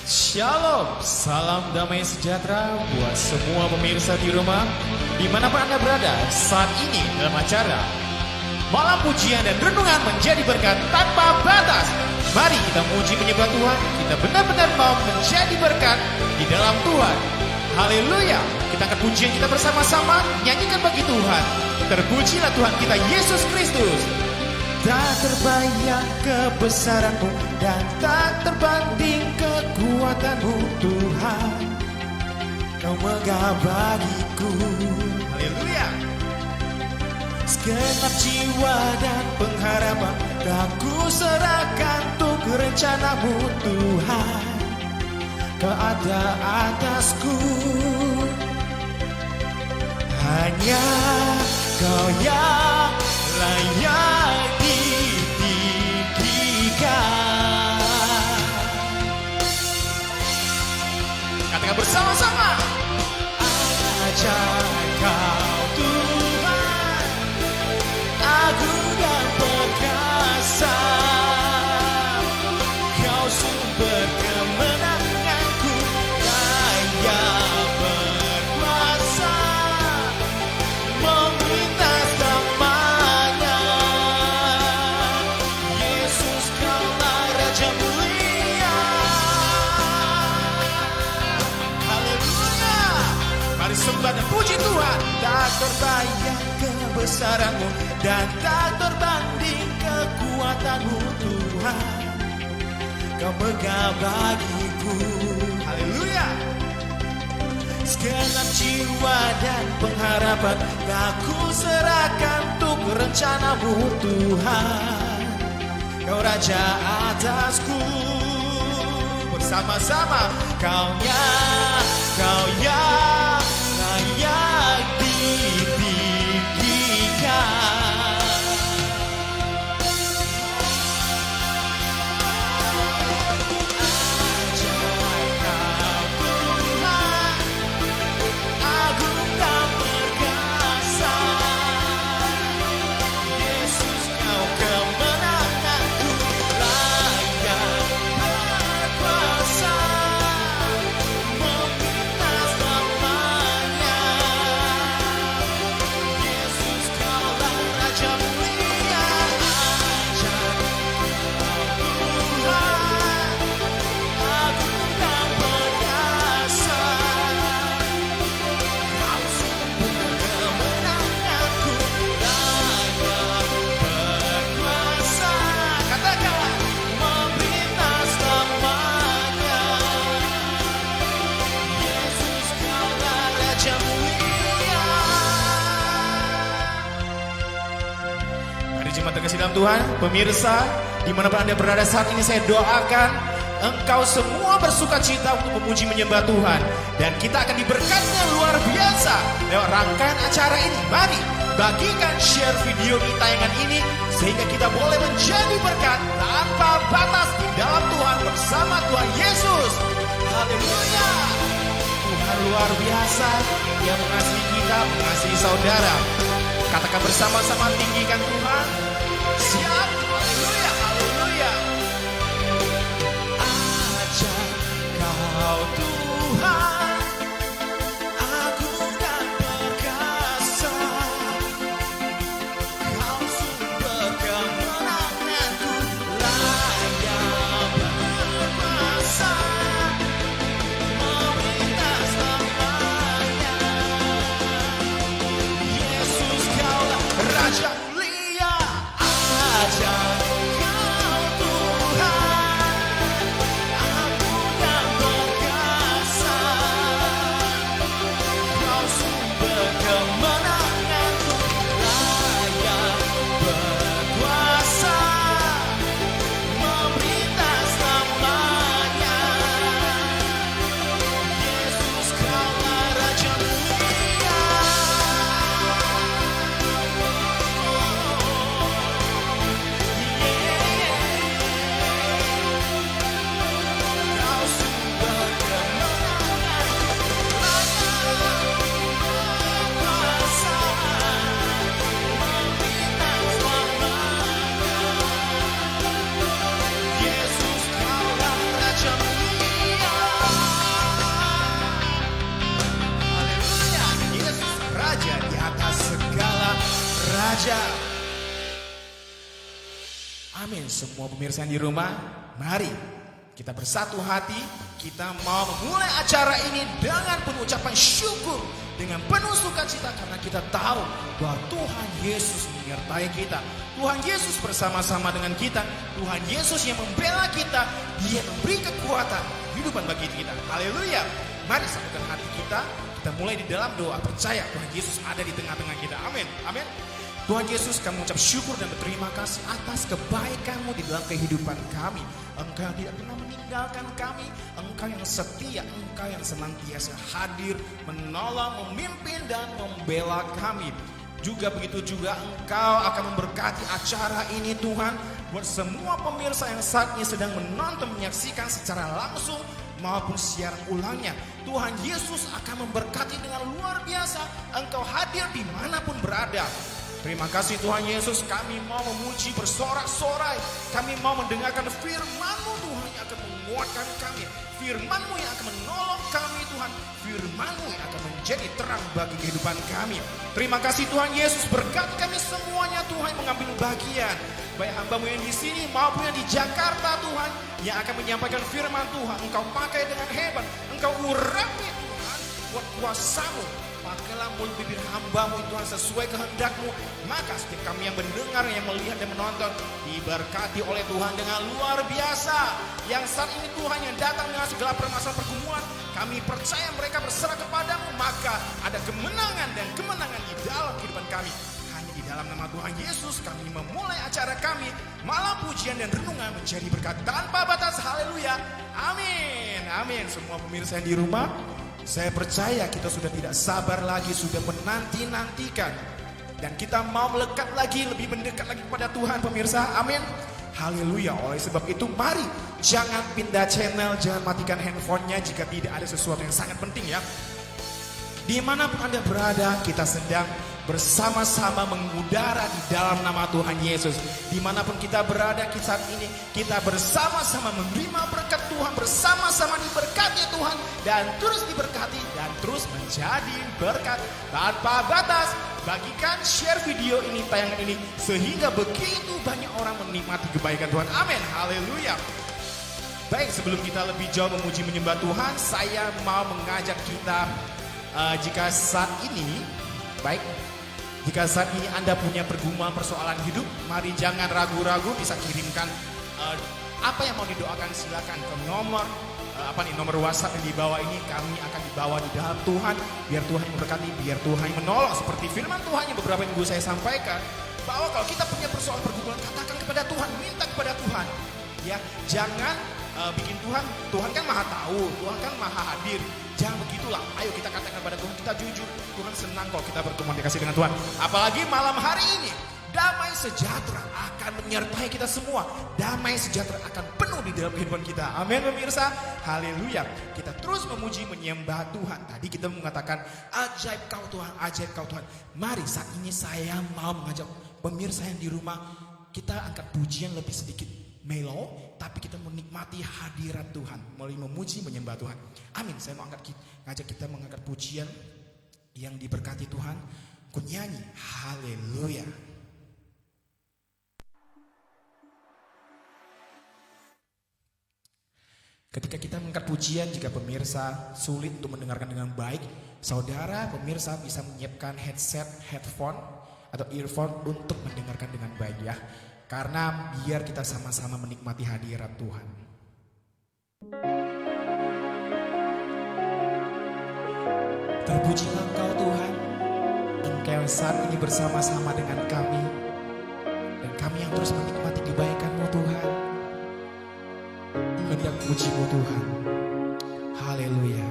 Shalom, salam damai sejahtera buat semua pemirsa di rumah dimanapun Anda berada saat ini dalam acara Malam Pujian dan Renungan Menjadi Berkat Tanpa Batas. Mari kita memuji menyembah Tuhan, kita benar-benar mau menjadi berkat di dalam Tuhan. Haleluya, kita akan pujian kita bersama-sama, nyanyikan bagi Tuhan. Terpujilah Tuhan kita Yesus Kristus. Tak terbayang kebesaran-Mu dan tak terbanding kekuatan-Mu Tuhan. Kau megah bagiku. Haleluya. Segenap jiwa dan pengharapan tak ku serahkan untuk rencana-Mu Tuhan. Kau ada atasku. Hanya Kau yang layak ditinggikan. Katakan bersama-sama. Ajaib Kau Tuhan, agung dan perkasa. Kau sumber kemenanganku, Raya berkuasa, memintas namanya. Yesus Kaulah Raja mulia. Haleluya. Mari sembah dan puji Tuhan. Tak terbayang kebesaran-Mu dan tak terbanding kekuatan-Mu Tuhan. Kau megah bagiku. Haleluya. Segenap jiwa dan pengharapan tak ku serahkan untuk rencana-Mu Tuhan. Kau Raja atasku. Bersama-sama. Kau yang layak ditinggikan. Ajaib Kau Tuhan, agung dan perkasa. Yesus Kau kemenanganku, layak berkuasa, memintas namanya. Yesus Kaulah Raja mulia. Ajaib Tuhan, agung dan perkasa. Kau sumber kemenanganku, layak berkuasa. Katakan, memintas namanya. Yesus Kaulah Raja mulia. Mari jemaat terkasih dalam Tuhan, pemirsa, dimanapun Anda berada saat ini, saya doakan engkau semua bersuka cita untuk memuji menyembah Tuhan. Dan kita akan diberkati luar biasa lewat rangkaian acara ini. Mari bagikan, share video di tayangan ini, sehingga kita boleh menjadi berkat tanpa batas di dalam Tuhan bersama Tuhan Yesus. Haleluya. Tuhan luar biasa, Dia mengasihi kita, mengasihi saudara. Katakan bersama-sama, tinggikan Tuhan. Siap. Haleluya, haleluya. Ajaib Kau Tuhan, agung dan perkasa. Kau sumber kemenanganku, layak berkuasa, memintas namanya. Yesus Kaulah Raja mulia. Amin. Semua pemirsa yang di rumah, mari kita bersatu hati. Kita mau memulai acara ini dengan penuh ucapan syukur, dengan penuh sukacita, karena kita tahu bahwa Tuhan Yesus menyertai kita. Tuhan Yesus bersama-sama dengan kita. Tuhan Yesus yang membela kita. Dia memberi kekuatan kehidupan bagi kita. Haleluya. Mari satukan hati kita. Kita mulai di dalam doa, percaya Tuhan Yesus ada di tengah-tengah kita. Amin. Amin. Tuhan Yesus, kami mengucap syukur dan berterima kasih atas kebaikan-Mu di dalam kehidupan kami. Engkau tidak pernah meninggalkan kami. Engkau yang setia, Engkau yang senantiasa hadir, menolong, memimpin dan membela kami. Juga begitu juga Engkau akan memberkati acara ini Tuhan, buat semua pemirsa yang saat ini sedang menonton, menyaksikan secara langsung maupun siaran ulangnya. Tuhan Yesus akan memberkati dengan luar biasa. Engkau hadir dimanapun berada. Terima kasih Tuhan Yesus, kami mau memuji bersorak-sorai. Kami mau mendengarkan firman-Mu Tuhan yang akan menguatkan kami. Firman-Mu yang akan menolong kami Tuhan. Firman-Mu yang akan menjadi terang bagi kehidupan kami. Terima kasih Tuhan Yesus, berkati kami semuanya Tuhan mengambil bagian. Baik hamba-Mu yang di sini maupun yang di Jakarta Tuhan, yang akan menyampaikan firman Tuhan. Engkau pakai dengan hebat, Engkau urapi Tuhan buat kuasa-Mu. Pakailah mulut bibir hamba-Mu Tuhan sesuai kehendak-Mu. Maka setiap kami yang mendengar, yang melihat dan menonton, diberkati oleh Tuhan dengan luar biasa. Yang saat ini Tuhan yang datang dengan segala permasalahan pergumulan, kami percaya mereka berserah kepada-Mu. Maka ada kemenangan dan kemenangan di dalam kehidupan kami. Hanya di dalam nama Tuhan Yesus kami memulai acara kami. Malam pujian dan renungan menjadi berkat tanpa batas. Haleluya. Amin. Amin. Semua pemirsa yang di rumah, saya percaya kita sudah tidak sabar lagi, sudah menanti-nantikan. Dan kita mau melekat lagi, lebih mendekat lagi kepada Tuhan pemirsa. Amin. Haleluya. Oleh sebab itu mari jangan pindah channel, jangan matikan handphonenya jika tidak ada sesuatu yang sangat penting ya. Dimanapun Anda berada, kita sedang bersama-sama mengudara di dalam nama Tuhan Yesus. Dimanapun kita berada saat ini, kita bersama-sama menerima berkat Tuhan, bersama-sama diberkati Tuhan, dan terus diberkati dan terus menjadi berkat tanpa batas. Bagikan, share video ini, tayangan ini, sehingga begitu banyak orang menikmati kebaikan Tuhan. Amin. Haleluya. Baik, sebelum kita lebih jauh memuji menyembah Tuhan, saya mau mengajak kita, jika saat ini, baik, jika saat ini Anda punya pergumulan persoalan hidup, mari jangan ragu-ragu, bisa kirimkan apa yang mau didoakan, silakan ke nomor nomor WhatsApp yang di bawah ini. Kami akan dibawa di dalam Tuhan, biar Tuhan yang memberkati, biar Tuhan yang menolong. Seperti firman Tuhan yang beberapa minggu saya sampaikan, bahwa kalau kita punya persoalan pergumulan, katakan kepada Tuhan, minta kepada Tuhan. Ya, jangan bikin Tuhan kan maha tahu, Tuhan kan maha hadir. Jangan begitulah, ayo kita katakan kepada Tuhan, kita jujur. Tuhan senang kalau kita berkomunikasi dengan Tuhan. Apalagi malam hari ini, damai sejahtera akan menyertai kita semua. Damai sejahtera akan penuh di dalam kehidupan kita. Amin pemirsa. Haleluya. Kita terus memuji menyembah Tuhan. Tadi kita mengatakan ajaib kau Tuhan, ajaib kau Tuhan. Mari saat ini saya mau mengajak pemirsa yang di rumah, kita angkat pujian lebih sedikit melo, tapi kita menikmati hadirat Tuhan melalui memuji menyembah Tuhan. Amin. Saya mau ngajak kita mengangkat pujian yang diberkati Tuhan. Ku nyanyi haleluya. Ketika kita mengangkat pujian, jika pemirsa sulit untuk mendengarkan dengan baik, saudara pemirsa bisa menyiapkan headset, headphone atau earphone untuk mendengarkan dengan baik ya. Karena biar kita sama-sama menikmati hadirat Tuhan. Terpujilah Engkau Tuhan, Engkau yang saat ini bersama-sama dengan kami, dan kami yang terus menikmati kebaikan-Mu Tuhan. Hendak puji-Mu Tuhan. Haleluya.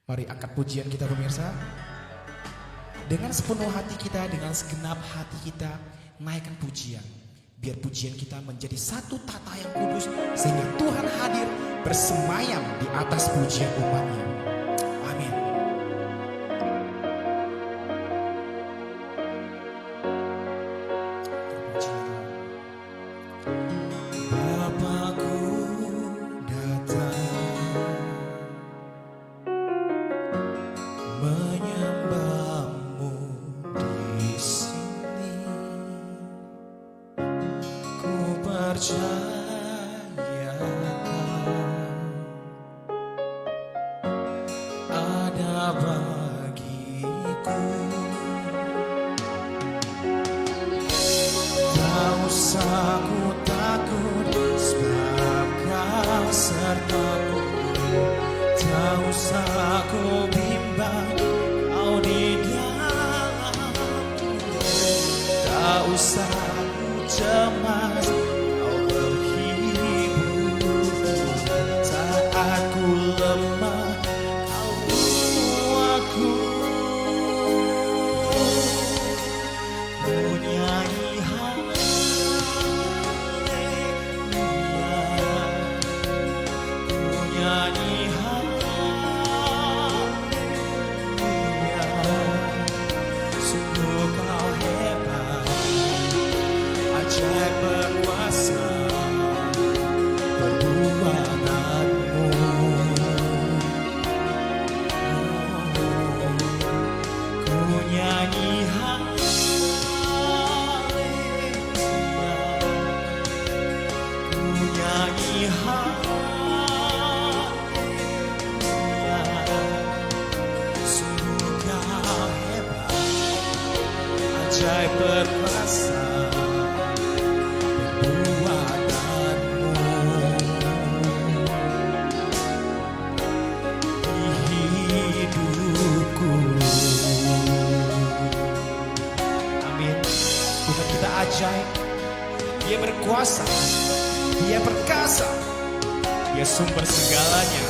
Mari angkat pujian kita pemirsa. Dengan sepenuh hati kita, dengan segenap hati kita, naikkan pujian. Biar pujian kita menjadi satu tata yang kudus, sehingga Tuhan hadir bersemayam di atas pujian umat-Nya. Amin. Bapakku datang menyembah-Mu percayakan ada bagiku. Tak usah ku takut sebab kau sertaku. Tak usah ku bimbang kau di dalamku. Tak usah ku cemas kau menghiburku. Saat ku lemah kau kuatku. Kunyanyi haleluya, kunyanyi haleluya. Sungguh kau hebat, ajaib berkuasa perbuatanmu. Kunyanyi haleluya, kunyanyi haleluya. Sungguh kau hebat, ajaib berkuasa perbuatanmu di hidupku. Amin. Tuhan kita ajaib, Dia berkuasa, Dia perkasa, Dia sumber segalanya.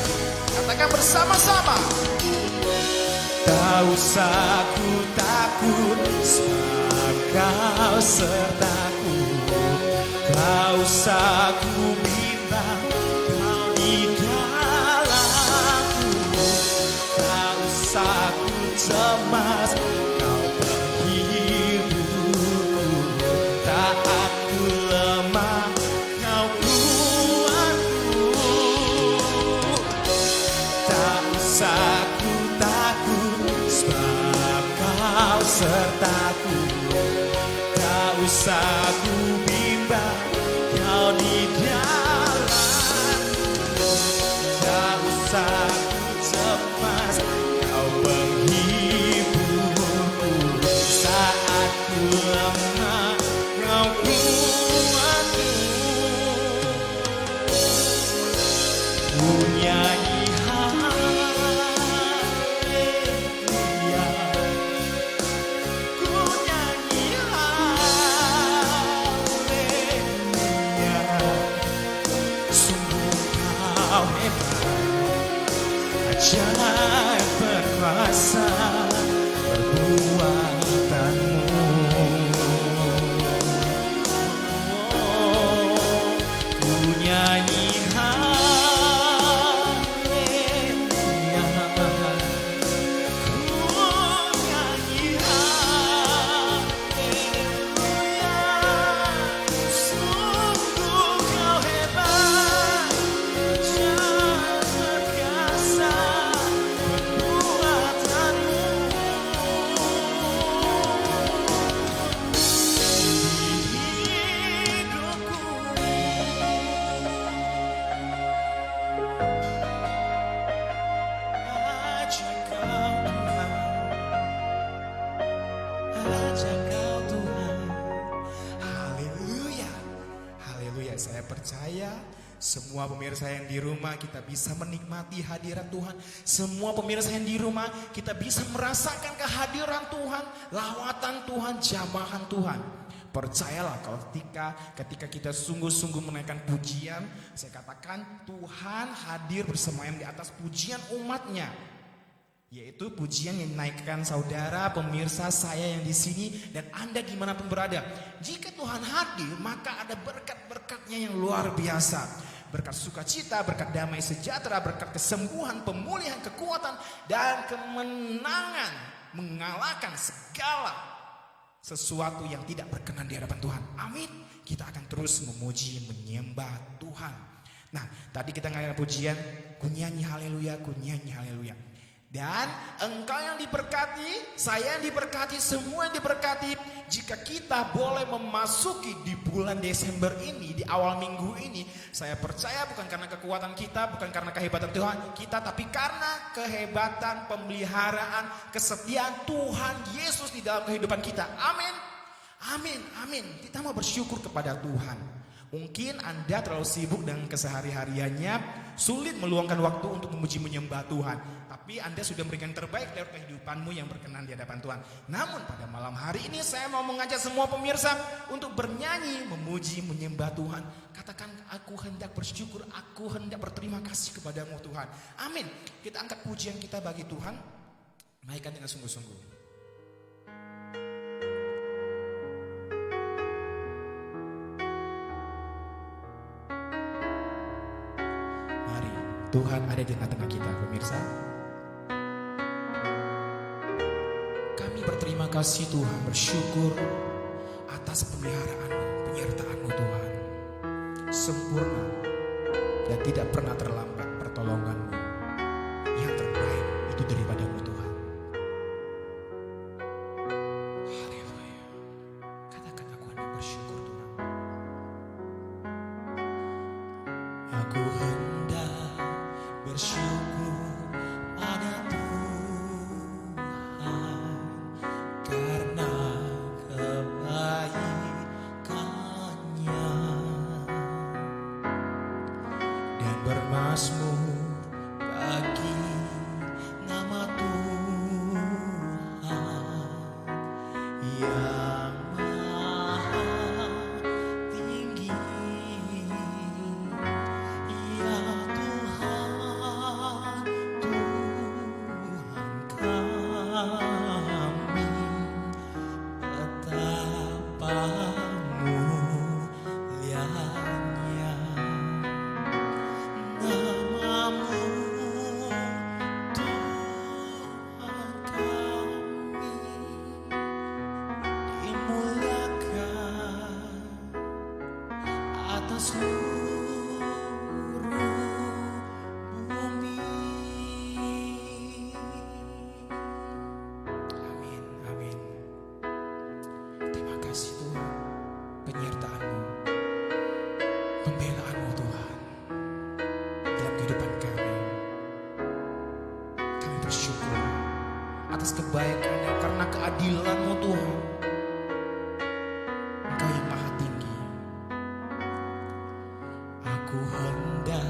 Katakan bersama-sama. Tak usah ku takut sebab kau sertaku. Tak usah ku bimbang kau di dalamku. Tak usah ku cemas kau menghiburku. Tak aku lemah kau kuatku. Tak usah ku takut sebab kau sertaku. Tak usah ku bimbang kau di dalamku. Tak usah ku cemas kau menghiburku. Saat ku lemah kau kuatku. Kunyanyi haleluya, kunyanyi haleluya. Sungguh kau hebat, ajaib berkuasa perbuatanmu. Kunyanyi haleluya, kunyanyi haleluya. Sungguh kau hebat, ajaib perkasa perbuatanmu di hidupku. Ajaib kau Tuhan, ajaib kau Tuhan. Haleluya, haleluya. Saya percaya semua pemirsa yang di rumah kita bisa menikmati hadirat Tuhan. Semua pemirsa yang di rumah kita bisa merasakan kehadiran Tuhan, lawatan Tuhan, jamahan Tuhan. Percayalah kalau ketika kita sungguh-sungguh menaikkan pujian, saya katakan Tuhan hadir bersemayam di atas pujian umatnya. Yaitu pujian yang dinaikkan saudara, pemirsa saya yang di sini dan Anda dimanapun berada. Jika Tuhan hadir, maka ada berkat-berkatnya yang luar biasa. Berkat sukacita, berkat damai sejahtera, berkat kesembuhan, pemulihan, kekuatan, dan kemenangan. Mengalahkan segala sesuatu yang tidak berkenan di hadapan Tuhan. Amin. Kita akan terus memuji, menyembah Tuhan. Nah, tadi kita ngadain pujian, kunyanyi haleluya, kunyanyi haleluya. Dan engkau yang diberkati, saya yang diberkati, semua yang diberkati. Jika kita boleh memasuki di bulan Desember ini, di awal minggu ini, saya percaya bukan karena kekuatan kita, bukan karena kehebatan Tuhan kita, tapi karena kehebatan, pemeliharaan, kesetiaan Tuhan Yesus di dalam kehidupan kita. Amin. Amin, amin. Kita mau bersyukur kepada Tuhan. Mungkin Anda terlalu sibuk dengan kesehari-hariannya, sulit meluangkan waktu untuk memuji menyembah Tuhan. Tapi Anda sudah memberikan terbaik lewat kehidupanmu yang berkenan di hadapan Tuhan. Namun pada malam hari ini saya mau mengajak semua pemirsa untuk bernyanyi, memuji, menyembah Tuhan. Katakan, aku hendak bersyukur, aku hendak berterima kasih kepadamu Tuhan. Amin. Kita angkat pujian kita bagi Tuhan. Naikkan dengan sungguh-sungguh. Tuhan ada di tengah-tengah kita, pemirsa. Kami berterima kasih Tuhan, bersyukur atas pemeliharaan-Mu, penyertaan-Mu Tuhan. Sempurna dan tidak pernah terlambat pertolongan-Mu. Yang terbaik itu daripada-Mu Tuhan. Haleluya. Katakan, aku hendak bersyukur Tuhan. Aku hendak bersyukur pada Tuhan karena kebaikan-Nya dan bermazmur bagi nama Tuhan yang maha tinggi. Ya Tuhan, Tuhan kami, betapa mulianya nama-Mu, Tuhan kami, dimuliakan atas seluruh bumi. Amin, amin. Terima kasih Tuhan, penyertaan-Mu, pembelaan-Mu Tuhan dalam kehidupan kami. Kami bersyukur atas kebaikan-Nya, karena keadilan-Mu Tuhan. Engkau yang maha tinggi. Aku hendak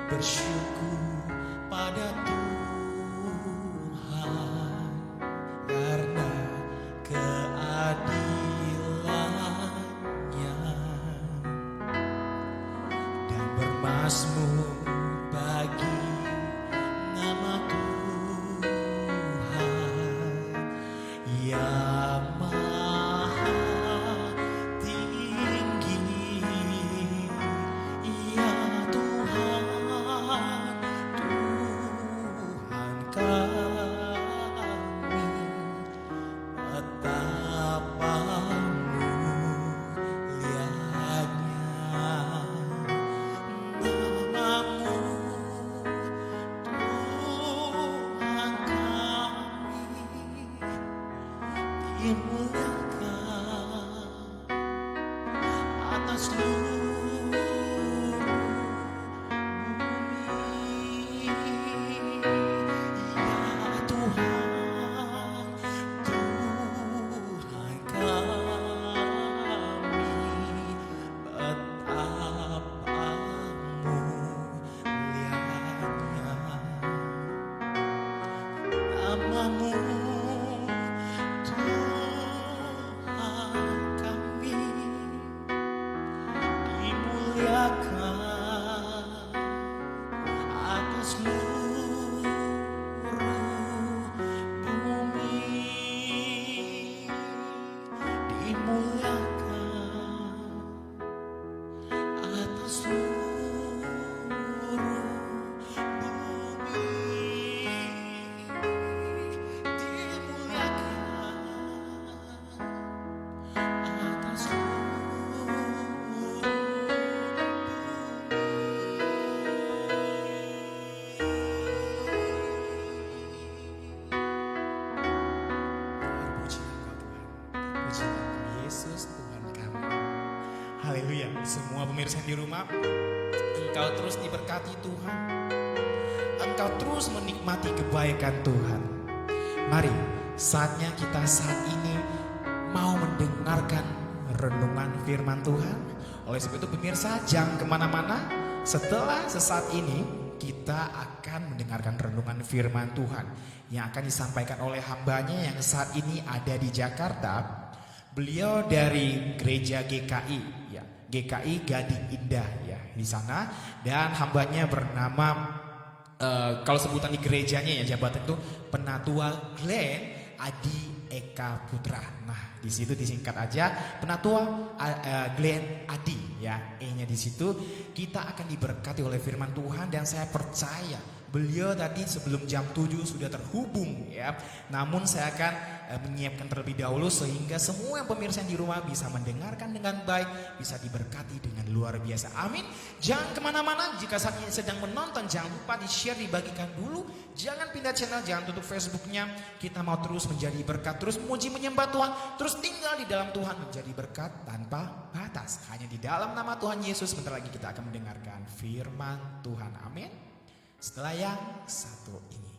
bersyukur pada Tuhan karena keadilan-Nya dan bermazmur bagi nama Tuhan yang maha tinggi. Ya Tuhan, Tuhan kami, betapa mulianya nama-Mu, Tuhan kami, dimuliakan atas seluruh bumi. Ya Tuhan, Tuhan kami, betapa mulianya nama-Mu, Tuhan Haleluya. Semua pemirsa di rumah, engkau terus diberkati Tuhan. Engkau terus menikmati kebaikan Tuhan. Mari, saatnya kita saat ini mau mendengarkan renungan firman Tuhan. Oleh sebab itu pemirsa, jangan kemana-mana. Setelah sesaat ini kita akan mendengarkan renungan firman Tuhan yang akan disampaikan oleh hambanya yang saat ini ada di Jakarta. Beliau dari gereja GKI, ya, GKI Gading Indah, ya, di sana. Dan hambanya bernama, kalau sebutan di gerejanya ya jabatan itu Penatua Glenn Adi Eka Putra. Nah, di situ disingkat aja Penatua Glenn Adi, ya, E-nya di situ. Kita akan diberkati oleh firman Tuhan dan saya percaya beliau tadi sebelum jam 7 sudah terhubung, ya. Namun saya akan menyiapkan terlebih dahulu sehingga semua pemirsa yang di rumah bisa mendengarkan dengan baik, bisa diberkati dengan luar biasa. Amin. Jangan kemana-mana. Jika saat ini sedang menonton, jangan lupa di-share, dibagikan dulu. Jangan pindah channel, jangan tutup Facebooknya. Kita mau terus menjadi berkat, terus memuji menyembah Tuhan, terus tinggal di dalam Tuhan menjadi berkat tanpa batas. Hanya di dalam nama Tuhan Yesus. Sebentar lagi kita akan mendengarkan firman Tuhan. Amin. Setelah yang satu ini.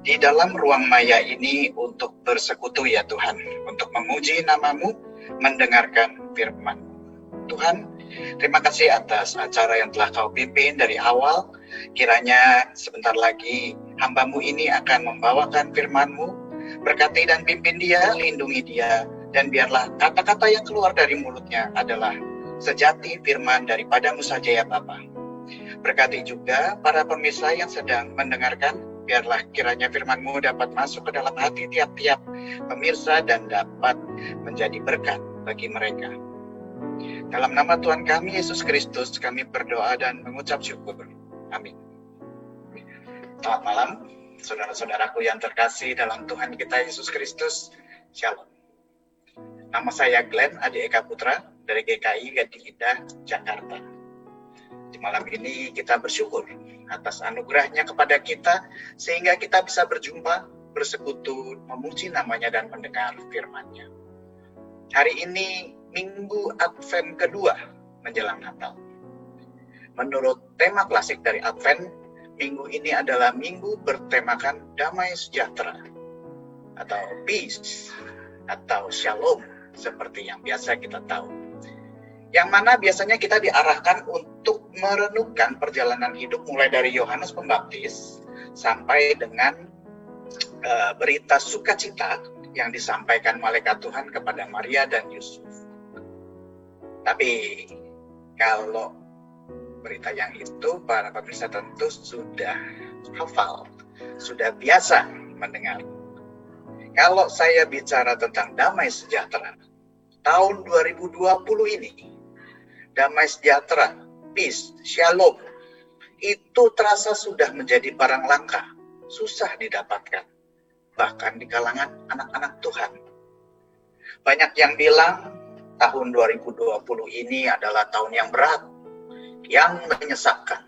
di dalam ruang maya ini untuk bersekutu ya Tuhan, untuk memuji nama-Mu, mendengarkan firman. Tuhan, terima kasih atas acara yang telah Kau pimpin dari awal. Kiranya sebentar lagi hamba-Mu ini akan membawakan firman-Mu. Berkati dan pimpin dia, lindungi dia, dan biarlah kata-kata yang keluar dari mulutnya adalah sejati firman daripadamu saja ya Bapa. Berkati juga para pemirsa yang sedang mendengarkan, biarlah kiranya firman-Mu dapat masuk ke dalam hati tiap-tiap pemirsa dan dapat menjadi berkat bagi mereka. Dalam nama Tuhan kami Yesus Kristus kami berdoa dan mengucap syukur. Amin. Selamat malam, saudara-saudaraku yang terkasih dalam Tuhan kita Yesus Kristus. Shalom. Nama saya Glenn Adi Eka Putra dari GKI Gading Indah, Jakarta. Di malam ini kita bersyukur atas anugerahnya kepada kita sehingga kita bisa berjumpa, bersekutu, memuji namanya dan mendengar firman-Nya. Hari ini Minggu Advent kedua menjelang Natal. Menurut tema klasik dari Advent, minggu ini adalah minggu bertemakan damai sejahtera atau peace atau shalom seperti yang biasa kita tahu. Yang mana biasanya kita diarahkan untuk merenungkan perjalanan hidup mulai dari Yohanes Pembaptis sampai dengan berita sukacita yang disampaikan malaikat Tuhan kepada Maria dan Yusuf. Tapi kalau berita yang itu para pemirsa tentu sudah hafal, sudah biasa mendengar. Kalau saya bicara tentang damai sejahtera, tahun 2020 ini, damai sejahtera, peace, shalom, itu terasa sudah menjadi barang langka, susah didapatkan, bahkan di kalangan anak-anak Tuhan. Banyak yang bilang, tahun 2020 ini adalah tahun yang berat, yang menyesakkan.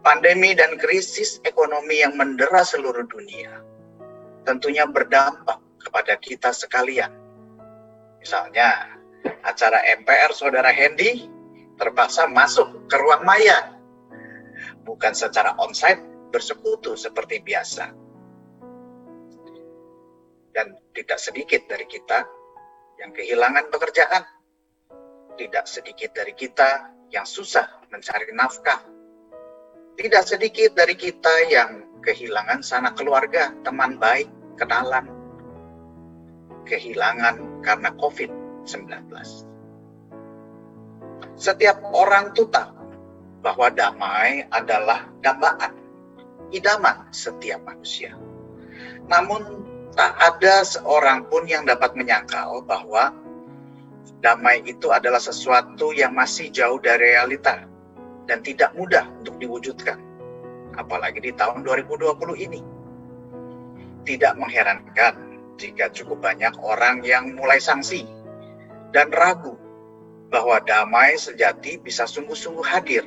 Pandemi dan krisis ekonomi yang mendera seluruh dunia tentunya berdampak kepada kita sekalian. Misalnya, acara MPR Saudara Hendy terpaksa masuk ke ruang maya, bukan secara onsite bersekutu seperti biasa. Dan tidak sedikit dari kita yang kehilangan pekerjaan, tidak sedikit dari kita yang susah mencari nafkah, tidak sedikit dari kita yang kehilangan sanak keluarga, teman baik, kenalan, kehilangan karena COVID-19. Setiap orang tuh tahu bahwa damai adalah dambaan, idaman setiap manusia. Namun tak ada seorang pun yang dapat menyangkal bahwa damai itu adalah sesuatu yang masih jauh dari realita dan tidak mudah untuk diwujudkan, apalagi di tahun 2020 ini. Tidak mengherankan jika cukup banyak orang yang mulai sangsi dan ragu bahwa damai sejati bisa sungguh-sungguh hadir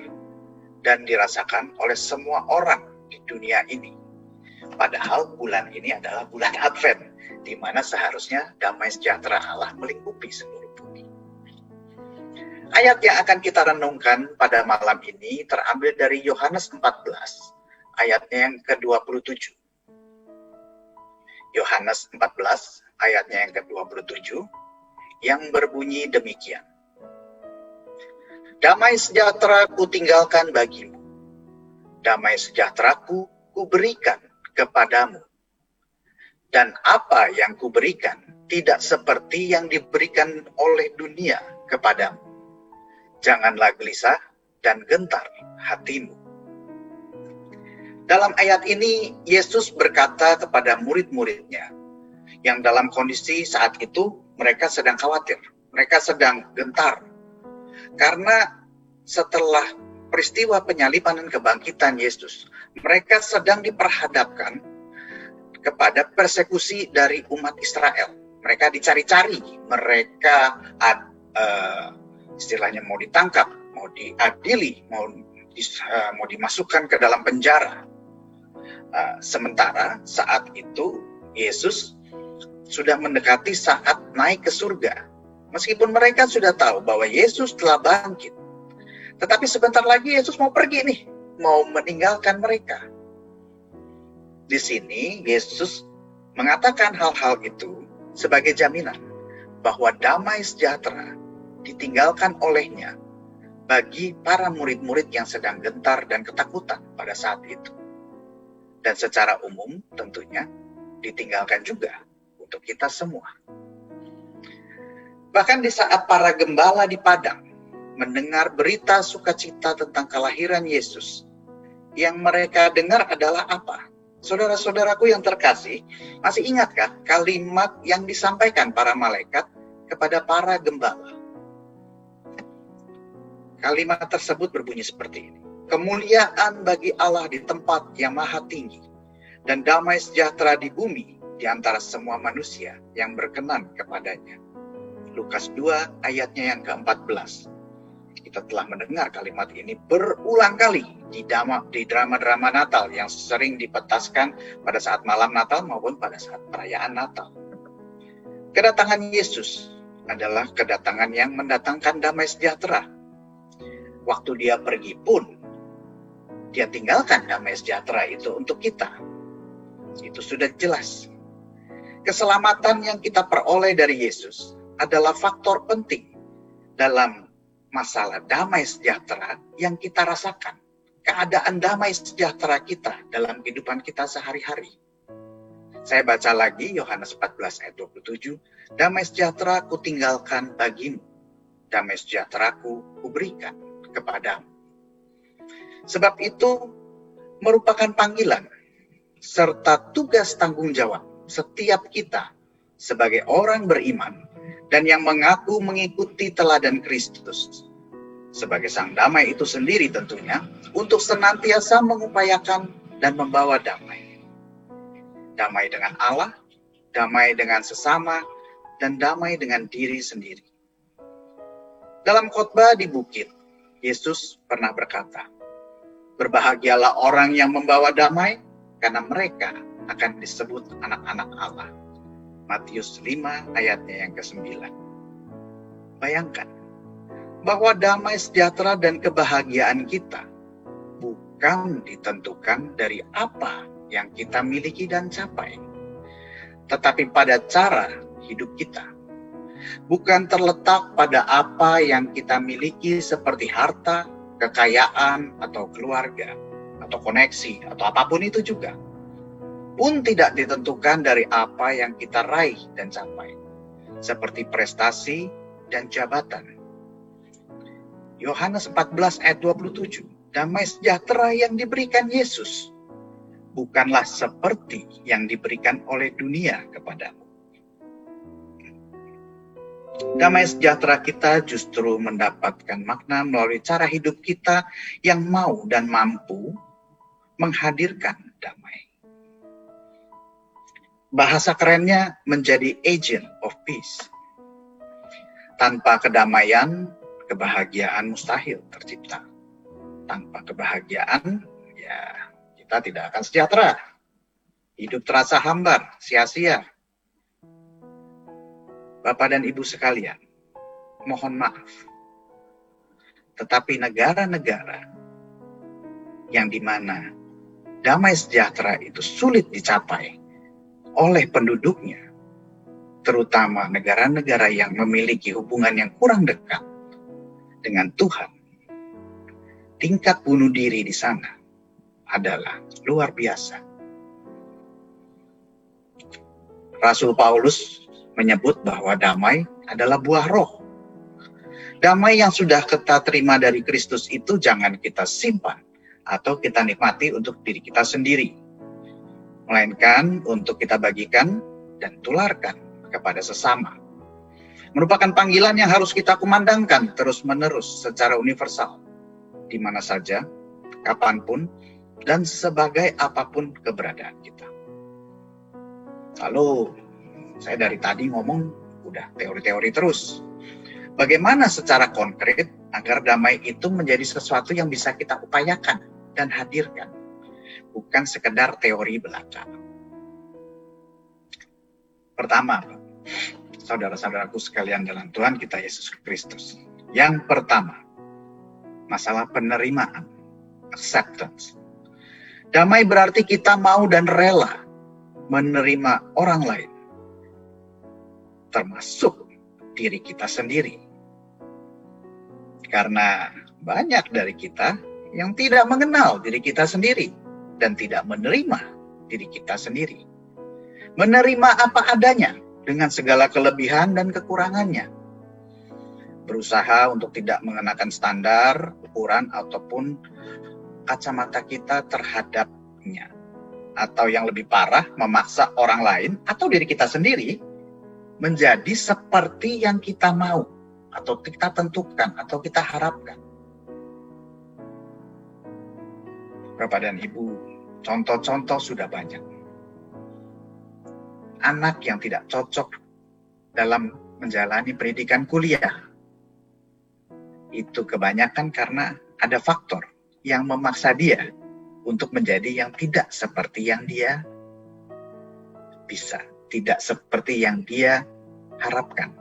dan dirasakan oleh semua orang di dunia ini. Padahal bulan ini adalah bulan Advent, di mana seharusnya damai sejahtera Allah melingkupi seluruh bumi. Ayat yang akan kita renungkan pada malam ini terambil dari Yohanes 14, ayatnya yang ke-27. Yohanes 14, ayatnya yang ke-27, yang berbunyi demikian. Damai sejahtera ku tinggalkan bagimu, damai sejahteraku ku berikan kepadamu. Dan apa yang kuberikan tidak seperti yang diberikan oleh dunia kepadamu. Janganlah gelisah dan gentar hatimu. Dalam ayat ini, Yesus berkata kepada murid-muridnya yang dalam kondisi saat itu mereka sedang khawatir, mereka sedang gentar. Karena setelah peristiwa penyaliban dan kebangkitan Yesus, mereka sedang diperhadapkan kepada persekusi dari umat Israel. Mereka dicari-cari, mereka istilahnya mau ditangkap, mau diadili, mau dimasukkan ke dalam penjara. Sementara saat itu Yesus sudah mendekati saat naik ke surga. Meskipun mereka sudah tahu bahwa Yesus telah bangkit, tetapi sebentar lagi Yesus mau pergi nih, mau meninggalkan mereka. Di sini Yesus mengatakan hal-hal itu sebagai jaminan bahwa damai sejahtera ditinggalkan olehnya bagi para murid-murid yang sedang gentar dan ketakutan pada saat itu. Dan secara umum tentunya ditinggalkan juga untuk kita semua. Bahkan di saat para gembala di padang mendengar berita sukacita tentang kelahiran Yesus, yang mereka dengar adalah apa? Saudara-saudaraku yang terkasih, masih ingatkah kalimat yang disampaikan para malaikat kepada para gembala? Kalimat tersebut berbunyi seperti ini. Kemuliaan bagi Allah di tempat yang maha tinggi, dan damai sejahtera di bumi di antara semua manusia yang berkenan kepadanya. Lukas 2 ayatnya yang ke-14. Kita telah mendengar kalimat ini berulang kali di drama-drama Natal yang sering dipetaskan pada saat malam Natal maupun pada saat perayaan Natal. Kedatangan Yesus adalah kedatangan yang mendatangkan damai sejahtera. Waktu dia pergi pun, dia tinggalkan damai sejahtera itu untuk kita. Itu sudah jelas. Keselamatan yang kita peroleh dari Yesus adalah faktor penting dalam masalah damai sejahtera yang kita rasakan. Keadaan damai sejahtera kita dalam kehidupan kita sehari-hari. Saya baca lagi Yohanes 14 ayat 27. Damai sejahtera ku tinggalkan bagimu. Damai sejahtera ku berikan kepadamu. Sebab itu merupakan panggilan serta tugas tanggung jawab setiap kita sebagai orang beriman dan yang mengaku mengikuti teladan Kristus sebagai sang damai itu sendiri tentunya, untuk senantiasa mengupayakan dan membawa damai. Damai dengan Allah, damai dengan sesama, dan damai dengan diri sendiri. Dalam khotbah di bukit, Yesus pernah berkata, berbahagialah orang yang membawa damai, karena mereka akan disebut anak-anak Allah. Matius 5 ayatnya yang ke-9. Bayangkan, bahwa damai sejahtera dan kebahagiaan kita bukan ditentukan dari apa yang kita miliki dan capai, tetapi pada cara hidup kita. Bukan terletak pada apa yang kita miliki seperti harta, kekayaan, atau keluarga, atau koneksi, atau apapun itu juga. Pun tidak ditentukan dari apa yang kita raih dan capai, seperti prestasi dan jabatan. Yohanes 14 ayat 27, damai sejahtera yang diberikan Yesus bukanlah seperti yang diberikan oleh dunia kepadamu. Damai sejahtera kita justru mendapatkan makna melalui cara hidup kita yang mau dan mampu menghadirkan damai. Bahasa kerennya menjadi agent of peace. Tanpa kedamaian, kebahagiaan mustahil tercipta. Tanpa kebahagiaan, ya kita tidak akan sejahtera. Hidup terasa hambar, sia-sia. Bapak dan Ibu sekalian, mohon maaf. Tetapi negara-negara yang dimana damai sejahtera itu sulit dicapai oleh penduduknya, terutama negara-negara yang memiliki hubungan yang kurang dekat dengan Tuhan, tingkat bunuh diri di sana adalah luar biasa. Rasul Paulus menyebut bahwa damai adalah buah roh. Damai yang sudah kita terima dari Kristus itu jangan kita simpan atau kita nikmati untuk diri kita sendiri, melainkan untuk kita bagikan dan tularkan kepada sesama. Merupakan panggilan yang harus kita kumandangkan terus-menerus secara universal, di mana saja, kapanpun, dan sebagai apapun keberadaan kita. Lalu, saya dari tadi ngomong udah teori-teori terus. Bagaimana secara konkret agar damai itu menjadi sesuatu yang bisa kita upayakan dan hadirkan, bukan sekedar teori belaka. Pertama, saudara-saudaraku sekalian dalam Tuhan kita Yesus Kristus. Yang pertama, masalah penerimaan, acceptance. Damai berarti kita mau dan rela menerima orang lain, termasuk diri kita sendiri. Karena banyak dari kita yang tidak mengenal diri kita sendiri dan tidak menerima diri kita sendiri. Menerima apa adanya dengan segala kelebihan dan kekurangannya. Berusaha untuk tidak mengenakan standar, ukuran, ataupun kacamata kita terhadapnya. Atau yang lebih parah, memaksa orang lain atau diri kita sendiri menjadi seperti yang kita mau, atau kita tentukan, atau kita harapkan. Bapak dan Ibu, contoh-contoh sudah banyak. Anak yang tidak cocok dalam menjalani pendidikan kuliah, itu kebanyakan karena ada faktor yang memaksa dia untuk menjadi yang tidak seperti yang dia bisa, tidak seperti yang dia harapkan.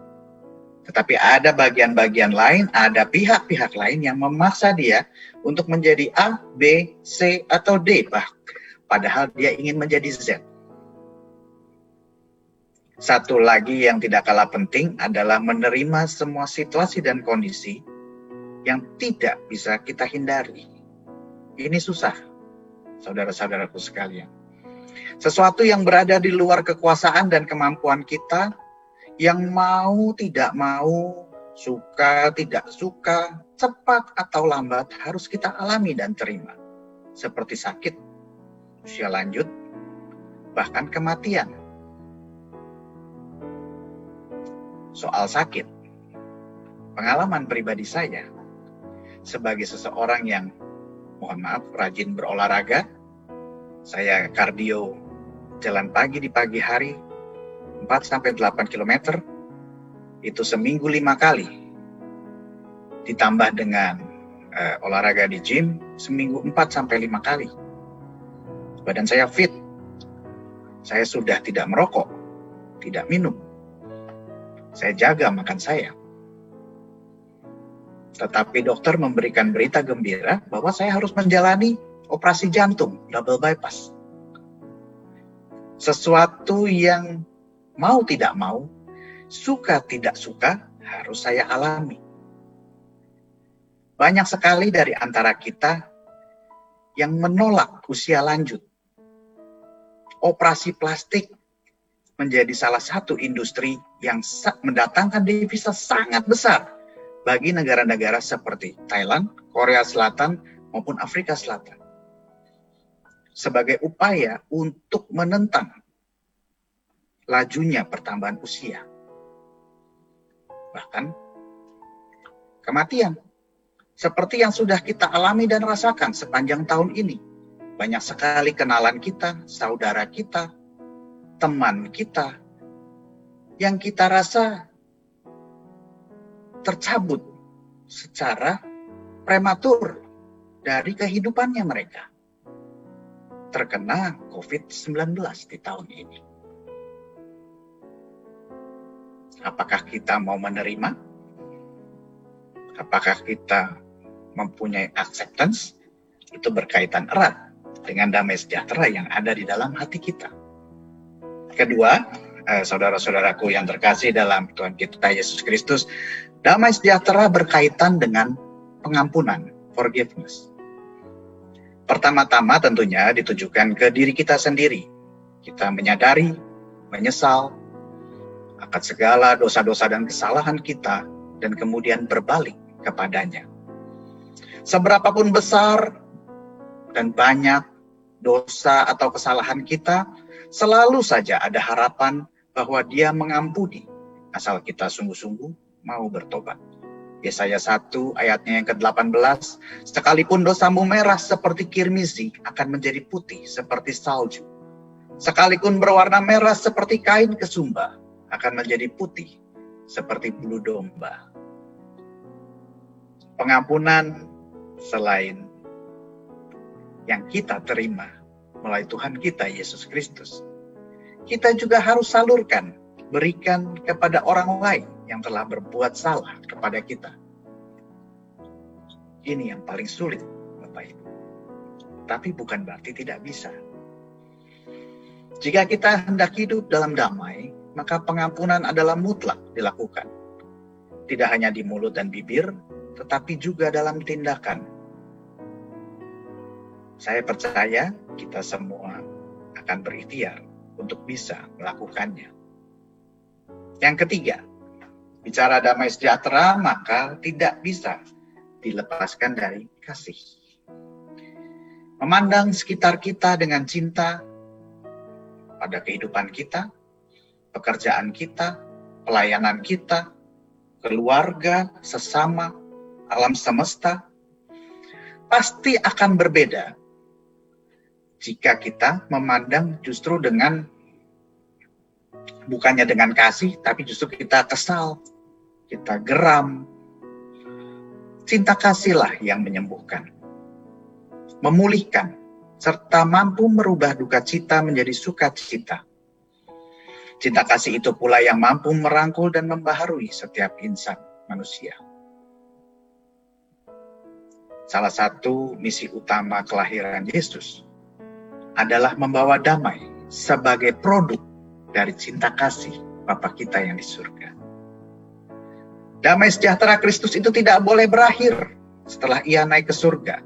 Tetapi ada bagian-bagian lain, ada pihak-pihak lain yang memaksa dia untuk menjadi A, B, C, atau D, padahal dia ingin menjadi Z. Satu lagi yang tidak kalah penting adalah menerima semua situasi dan kondisi yang tidak bisa kita hindari. Ini susah, saudara-saudaraku sekalian. Sesuatu yang berada di luar kekuasaan dan kemampuan kita, yang mau tidak mau, suka tidak suka, cepat atau lambat harus kita alami dan terima. Seperti sakit, usia lanjut, bahkan kematian. Soal sakit, pengalaman pribadi saya sebagai seseorang yang, mohon maaf, rajin berolahraga. Saya kardio jalan pagi di pagi hari 4-8 km, itu seminggu 5 kali. Ditambah dengan olahraga di gym, seminggu 4-5 kali. Badan saya fit. Saya sudah tidak merokok, tidak minum. Saya jaga makan saya. Tetapi dokter memberikan berita gembira bahwa saya harus menjalani operasi jantung, double bypass. Sesuatu yang mau tidak mau, suka tidak suka, harus saya alami. Banyak sekali dari antara kita yang menolak usia lanjut. Operasi plastik menjadi salah satu industri yang mendatangkan devisa sangat besar bagi negara-negara seperti Thailand, Korea Selatan, maupun Afrika Selatan. Sebagai upaya untuk menentang lajunya pertambahan usia. Bahkan kematian. Seperti yang sudah kita alami dan rasakan sepanjang tahun ini. Banyak sekali kenalan kita, saudara kita, teman kita, yang kita rasa tercabut secara prematur dari kehidupannya mereka. Terkena COVID-19 di tahun ini. Apakah kita mau menerima? Apakah kita mempunyai acceptance? Itu berkaitan erat dengan damai sejahtera yang ada di dalam hati kita. Kedua, saudara-saudaraku yang terkasih dalam Tuhan kita Yesus Kristus, damai sejahtera berkaitan dengan pengampunan, forgiveness. Pertama-tama tentunya ditujukan ke diri kita sendiri. Kita menyadari, menyesal akan segala dosa-dosa dan kesalahan kita, dan kemudian berbalik kepadanya. Seberapapun besar dan banyak dosa atau kesalahan kita, selalu saja ada harapan bahwa Dia mengampuni, asal kita sungguh-sungguh mau bertobat. Yesaya 1 ayatnya yang ke-18, sekalipun dosamu merah seperti kirmizi akan menjadi putih seperti salju. Sekalipun berwarna merah seperti kain kesumba akan menjadi putih seperti bulu domba. Pengampunan selain yang kita terima melalui Tuhan kita Yesus Kristus, kita juga harus salurkan, berikan kepada orang lain yang telah berbuat salah kepada kita. Ini yang paling sulit, Bapak Ibu. tetapi bukan berarti tidak bisa. Jika kita hendak hidup dalam damai, maka pengampunan adalah mutlak dilakukan. Tidak hanya di mulut dan bibir, tetapi juga dalam tindakan. Saya percaya kita semua akan berikhtiar untuk bisa melakukannya. Yang ketiga, bicara damai sejahtera maka tidak bisa dilepaskan dari kasih. Memandang sekitar kita dengan cinta pada kehidupan kita, pekerjaan kita, pelayanan kita, keluarga, sesama, alam semesta, pasti akan berbeda jika kita memandang justru dengan, bukannya dengan kasih, tapi justru kita kesal, kita geram. Cinta kasihlah yang menyembuhkan, memulihkan, serta mampu merubah duka cita menjadi sukacita. Cinta kasih itu pula yang mampu merangkul dan membaharui setiap insan manusia. Salah satu misi utama kelahiran Yesus adalah membawa damai sebagai produk dari cinta kasih Bapa kita yang di surga. Damai sejahtera Kristus itu tidak boleh berakhir setelah ia naik ke surga.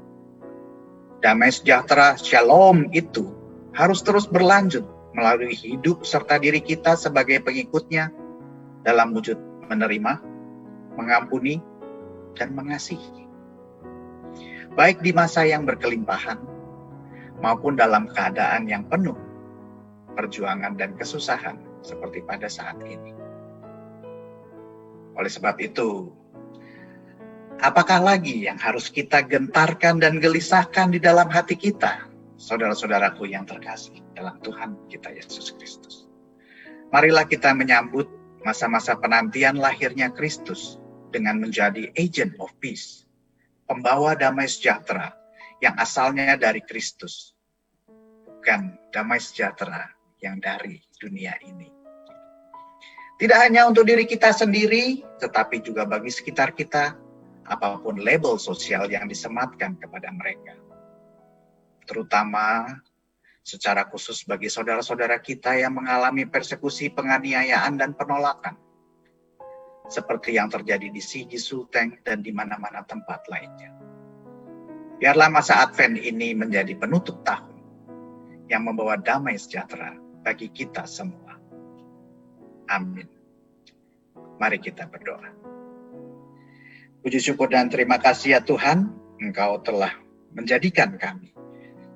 Damai sejahtera Shalom itu harus terus berlanjut melalui hidup serta diri kita sebagai pengikutnya dalam wujud menerima, mengampuni, dan mengasihi. Baik di masa yang berkelimpahan maupun dalam keadaan yang penuh perjuangan dan kesusahan seperti pada saat ini. Oleh sebab itu, apakah lagi yang harus kita gentarkan dan gelisahkan di dalam hati kita, saudara-saudaraku yang terkasih dalam Tuhan kita Yesus Kristus? Marilah kita menyambut masa-masa penantian lahirnya Kristus dengan menjadi agent of peace, pembawa damai sejahtera yang asalnya dari Kristus, bukan damai sejahtera yang dari dunia ini. Tidak hanya untuk diri kita sendiri, tetapi juga bagi sekitar kita, apapun label sosial yang disematkan kepada mereka. Terutama secara khusus bagi saudara-saudara kita yang mengalami persekusi, penganiayaan, dan penolakan. Seperti yang terjadi di Sigi Sulteng dan di mana-mana tempat lainnya. Biarlah masa Advent ini menjadi penutup tahun yang membawa damai sejahtera bagi kita semua. Amin. Mari kita berdoa. Puji syukur dan terima kasih ya Tuhan, Engkau telah menjadikan kami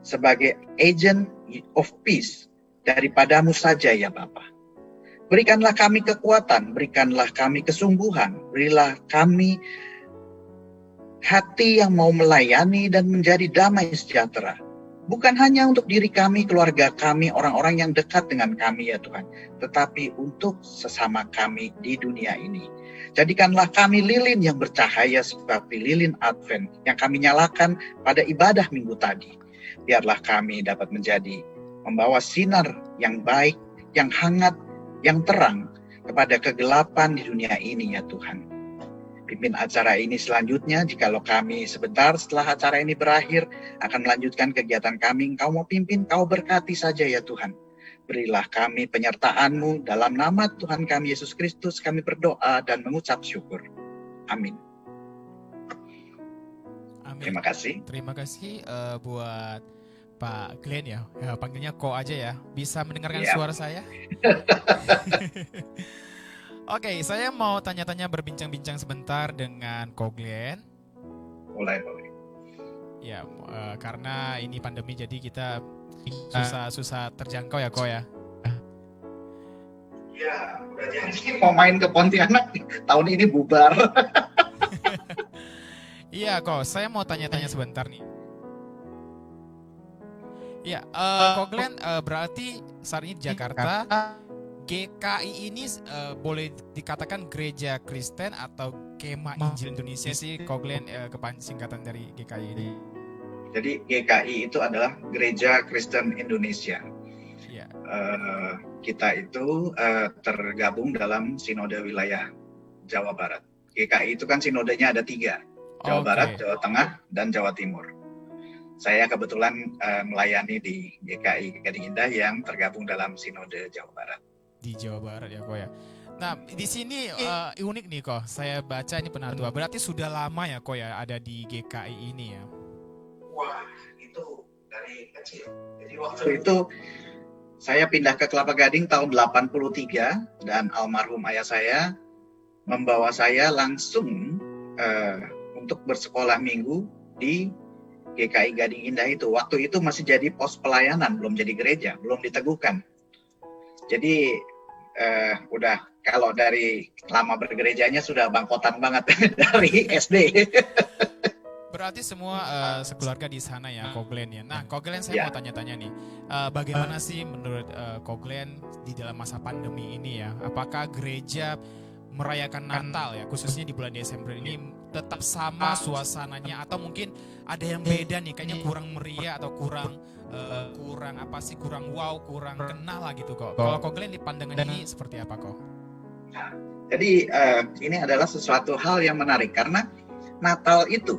sebagai agent of peace daripadamu saja ya Bapa. Berikanlah kami kekuatan, berikanlah kami kesungguhan, berilah kami hati yang mau melayani dan menjadi damai sejahtera. Bukan hanya untuk diri kami, keluarga kami, orang-orang yang dekat dengan kami ya Tuhan. Tetapi untuk sesama kami di dunia ini. Jadikanlah kami lilin yang bercahaya seperti lilin Advent yang kami nyalakan pada ibadah minggu tadi. Biarlah kami dapat menjadi membawa sinar yang baik, yang hangat, yang terang kepada kegelapan di dunia ini ya Tuhan. Pimpin acara ini selanjutnya, jikalau kami sebentar setelah acara ini berakhir akan melanjutkan kegiatan kami, Engkau mau pimpin, Kau berkati saja ya Tuhan. Berilah kami penyertaan-Mu, dalam nama Tuhan kami Yesus Kristus kami berdoa dan mengucap syukur. Amin. Amin. Terima kasih. Terima kasih buat Pak Glenn ya, panggilnya Ko aja ya, bisa mendengarkan suara saya? Oke, saya mau tanya-tanya berbincang-bincang sebentar dengan Ko Glenn. Boleh. Ya, karena ini pandemi jadi kita susah terjangkau ya Ko ya. Ya, udah janji mau main ke Pontianak, tahun ini bubar. Iya Ko, saya mau tanya-tanya sebentar nih. Ya, Ko Glenn berarti saat ini di Jakarta, GKI ini boleh dikatakan gereja Kristen atau Kemah Injil Indonesia sih, Ko Glenn, singkatan dari GKI ini. Jadi GKI itu adalah Gereja Kristen Indonesia. Ya. Kita itu tergabung dalam Sinode Wilayah Jawa Barat. GKI itu kan sinodenya ada 3, Jawa Barat, Jawa Tengah, dan Jawa Timur. saya kebetulan melayani di GKI Gading Indah yang tergabung dalam Sinode Jawa Barat. Di Jawa Barat ya kok ya. Nah di sini unik nih kok, saya baca ini penatua, berarti sudah lama ya kok ya ada di GKI ini ya? Wah, itu dari kecil. Jadi waktu itu saya pindah ke Kelapa Gading tahun 83 dan almarhum ayah saya membawa saya langsung untuk bersekolah minggu di GKI Gading Indah itu. Waktu itu masih jadi pos pelayanan, belum jadi gereja, belum diteguhkan. Jadi udah kalau dari lama bergerejanya sudah bangkotan banget dari SD. Berarti semua sekeluarga di sana ya, Ko Glenn ya. Nah, Ko Glenn saya mau tanya-tanya nih, bagaimana sih menurut Ko Glenn di dalam masa pandemi ini ya? Apakah gereja merayakan Natal ya, khususnya di bulan Desember ini tetap sama suasananya atau mungkin ada yang beda nih, kayaknya kurang meriah atau kurang wow, kurang kenal lah gitu kok. Kalau Ko Glenn di pandangan ini seperti apa kok? Jadi ini adalah sesuatu hal yang menarik karena Natal itu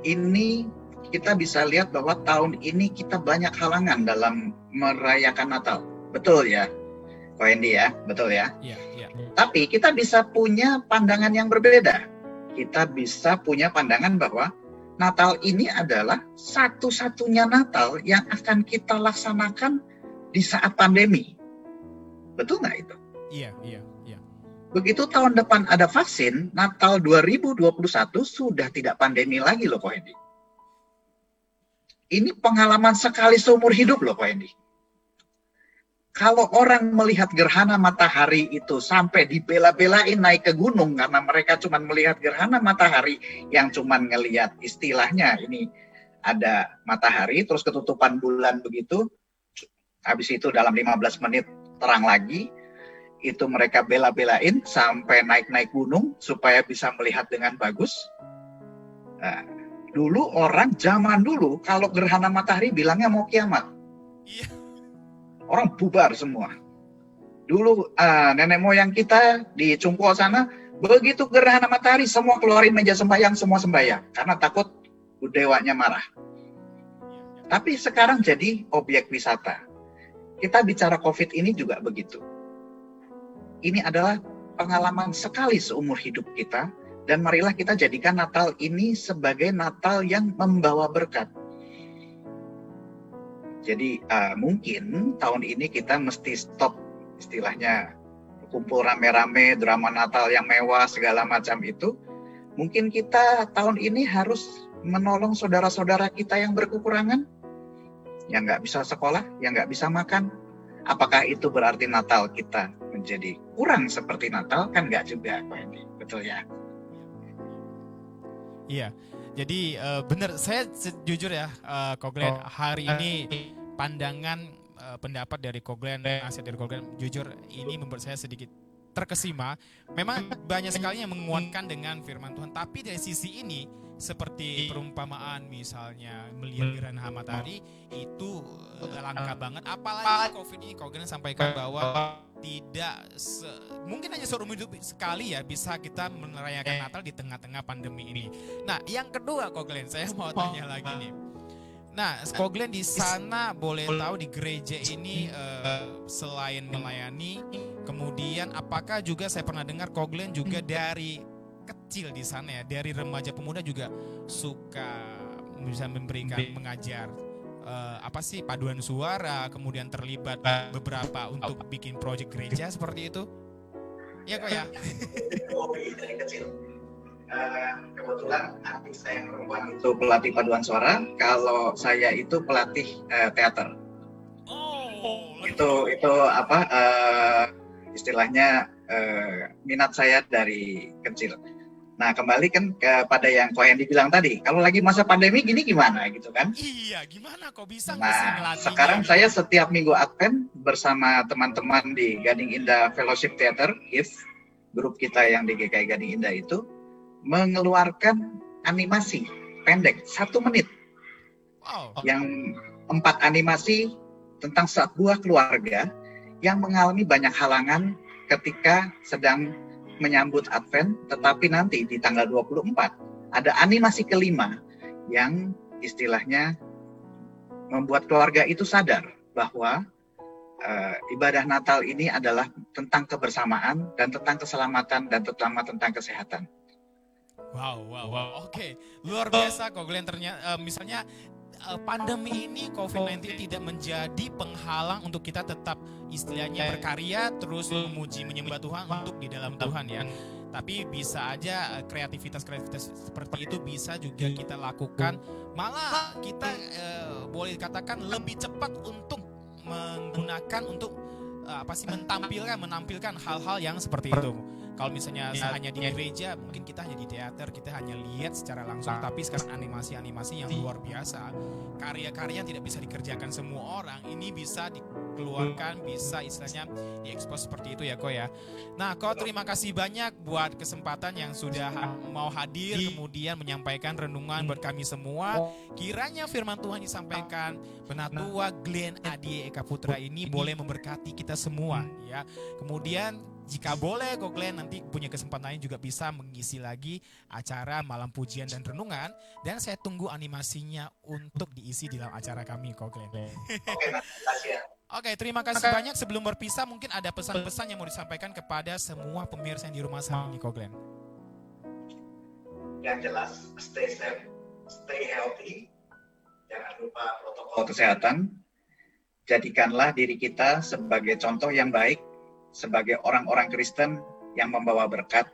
ini kita bisa lihat bahwa tahun ini kita banyak halangan dalam merayakan Natal. Betul ya, Ko Hendy ya, betul ya. Iya. Tapi kita bisa punya pandangan yang berbeda. Kita bisa punya pandangan bahwa Natal ini adalah satu-satunya Natal yang akan kita laksanakan di saat pandemi. Betul nggak itu? Iya. Begitu tahun depan ada vaksin, Natal 2021 sudah tidak pandemi lagi loh, Ko Hendy. Ini pengalaman sekali seumur hidup loh, Ko Hendy. Kalau orang melihat gerhana matahari itu sampai dibela-belain naik ke gunung karena mereka cuma melihat gerhana matahari yang cuma ngelihat istilahnya ini ada matahari terus ketutupan bulan begitu, habis itu dalam 15 menit terang lagi, itu mereka bela-belain sampai naik-naik gunung supaya bisa melihat dengan bagus. Nah, dulu orang zaman dulu kalau gerhana matahari bilangnya mau kiamat. Iya. Orang bubar semua. Dulu nenek moyang kita di Cungkuo sana, begitu gerhana matahari semua keluarin meja sembahyang, semua sembahyang karena takut dewanya marah. Tapi sekarang jadi objek wisata. Kita bicara COVID ini juga begitu. Ini adalah pengalaman sekali seumur hidup kita dan marilah kita jadikan Natal ini sebagai Natal yang membawa berkat. Jadi mungkin tahun ini kita mesti stop istilahnya kumpul rame-rame, drama Natal yang mewah segala macam itu. Mungkin kita tahun ini harus menolong saudara-saudara kita yang berkekurangan, yang nggak bisa sekolah, yang nggak bisa makan. Apakah itu berarti Natal kita menjadi kurang seperti Natal? Kan nggak juga, Pak Hendy. Betul ya? Iya. Jadi benar, saya jujur ya, Ko Glenn, hari ini pandangan pendapat dari Ko Glenn, nasihat dari Ko Glenn, jujur ini membuat saya sedikit terkesima. Memang banyak sekali yang menguatkan dengan firman Tuhan, tapi dari sisi ini seperti perumpamaan misalnya melihat gerhana matahari itu langka banget. Apalagi COVID ini, Ko Glenn sampaikan bahwa tidak mungkin hanya seumur hidup sekali ya bisa kita merayakan Natal di tengah-tengah pandemi ini. Nah, yang kedua, Ko Glenn, saya mau tanya lagi nih. Nah, Ko Glenn di sana boleh tahu di gereja ini selain melayani, kemudian apakah juga saya pernah dengar Ko Glenn juga dari kecil di sana ya, dari remaja pemuda juga suka bisa memberikan mengajar paduan suara, kemudian terlibat beberapa untuk bikin proyek gereja seperti itu. Ya kok ya. Dari kecil. Kebetulan adik saya yang perempuan itu pelatih paduan suara, kalau saya itu pelatih teater. Itu istilahnya minat saya dari kecil. Nah, kembali kan kepada yang Ko Hendy bilang tadi, kalau lagi masa pandemi gini gimana gitu kan? Iya, gimana kok bisa Nah, sekarang saya setiap minggu Advent bersama teman-teman di Gading Indah Fellowship Theater, GIF, grup kita yang di GKI Gading Indah itu, mengeluarkan animasi pendek 1 menit. Wow. Yang 4 animasi tentang sebuah keluarga yang mengalami banyak halangan ketika sedang menyambut Advent, tetapi nanti di tanggal 24 ada animasi kelima yang istilahnya membuat keluarga itu sadar bahwa ibadah Natal ini adalah tentang kebersamaan dan tentang keselamatan dan terutama tentang kesehatan. Wow. Oke. Luar biasa kok Glenn. Ternyata misalnya pandemi ini COVID-19 tidak menjadi penghalang untuk kita tetap istilahnya berkarya terus memuji menyembah Tuhan untuk di dalam Tuhan ya. Tapi bisa aja kreativitas seperti itu bisa juga kita lakukan. Malah kita boleh katakan lebih cepat untuk menggunakan untuk menampilkan hal-hal yang seperti itu. Kalau misalnya hanya di gereja, mungkin kita hanya di teater, kita hanya lihat secara langsung. Tapi sekarang animasi-animasi yang luar biasa, karya-karya yang tidak bisa dikerjakan semua orang, ini bisa dikeluarkan, bisa istilahnya diekspos seperti itu ya Ko ya. Nah Ko, terima kasih banyak buat kesempatan yang sudah mau hadir, kemudian menyampaikan renungan buat kami semua. Kiranya firman Tuhan disampaikan Penatua Glenn Adie Eka Putra ini boleh memberkati kita semua ya. Kemudian jika boleh Ko Glenn nanti punya kesempatan lain juga bisa mengisi lagi acara Malam Pujian dan Renungan, dan saya tunggu animasinya untuk diisi di dalam acara kami Ko Glenn. Oke, terima kasih banyak. Sebelum berpisah mungkin ada pesan-pesan yang mau disampaikan kepada semua pemirsa yang di rumah saat ini Ko Glenn. Yang jelas, stay safe, stay healthy, jangan lupa protokol kesehatan. Jadikanlah diri kita sebagai contoh yang baik, sebagai orang-orang Kristen yang membawa berkat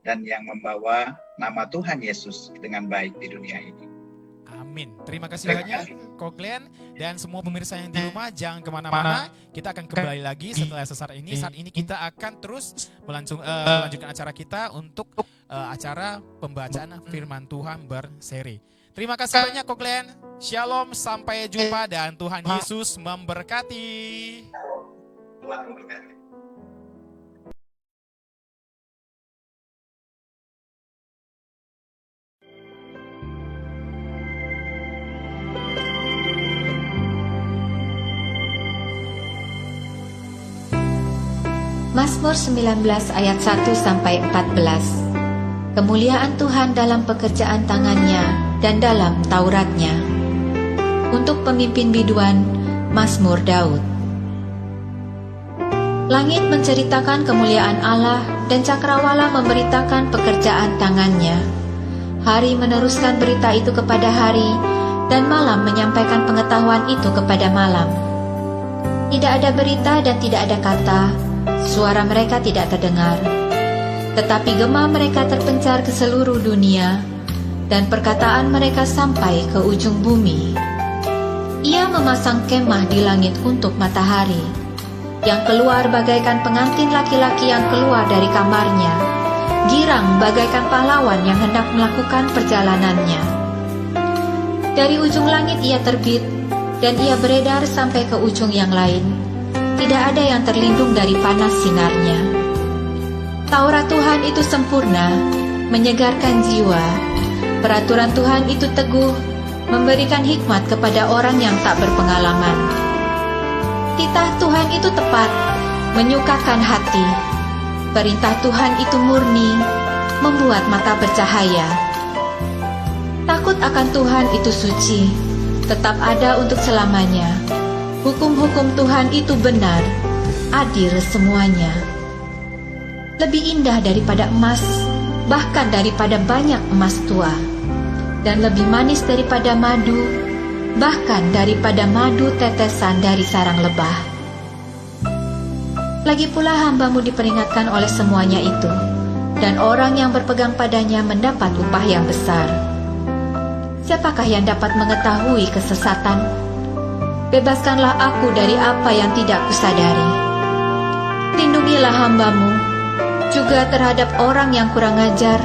dan yang membawa nama Tuhan Yesus dengan baik di dunia ini. Amin. Terima kasih banyak Ko Glenn dan semua pemirsa yang di rumah. Jangan kemana-mana. Kita akan kembali lagi setelah sesaat ini. Saat ini kita akan terus melanjutkan acara kita untuk acara pembacaan firman Tuhan berseri. Terima kasih banyak Ko Glenn. Shalom, sampai jumpa dan Tuhan Yesus memberkati. Tuhan memberkati. Mazmur 19 ayat 1 sampai 14. Kemuliaan Tuhan dalam pekerjaan tangannya dan dalam Tauratnya. Untuk pemimpin biduan, Mazmur Daud. Langit menceritakan kemuliaan Allah dan cakrawala memberitakan pekerjaan tangannya. Hari meneruskan berita itu kepada hari dan malam menyampaikan pengetahuan itu kepada malam. Tidak ada berita dan tidak ada kata, suara mereka tidak terdengar. Tetapi gema mereka terpencar ke seluruh dunia, dan perkataan mereka sampai ke ujung bumi. Ia memasang kemah di langit untuk matahari, yang keluar bagaikan pengantin laki-laki yang keluar dari kamarnya, girang bagaikan pahlawan yang hendak melakukan perjalanannya. Dari ujung langit ia terbit, dan ia beredar sampai ke ujung yang lain. Tidak ada yang terlindung dari panas sinarnya. Taurat Tuhan itu sempurna, menyegarkan jiwa. Peraturan Tuhan itu teguh, memberikan hikmat kepada orang yang tak berpengalaman. Titah Tuhan itu tepat, menyukakan hati. Perintah Tuhan itu murni, membuat mata bercahaya. Takut akan Tuhan itu suci, tetap ada untuk selamanya. Hukum-hukum Tuhan itu benar, adil semuanya. Lebih indah daripada emas, bahkan daripada banyak emas tua, dan lebih manis daripada madu, bahkan daripada madu tetesan dari sarang lebah. Lagi pula hamba-Mu diperingatkan oleh semuanya itu, dan orang yang berpegang padanya mendapat upah yang besar. Siapakah yang dapat mengetahui kesesatan? Bebaskanlah aku dari apa yang tidak kusadari. Lindungilah hamba-Mu juga terhadap orang yang kurang ajar.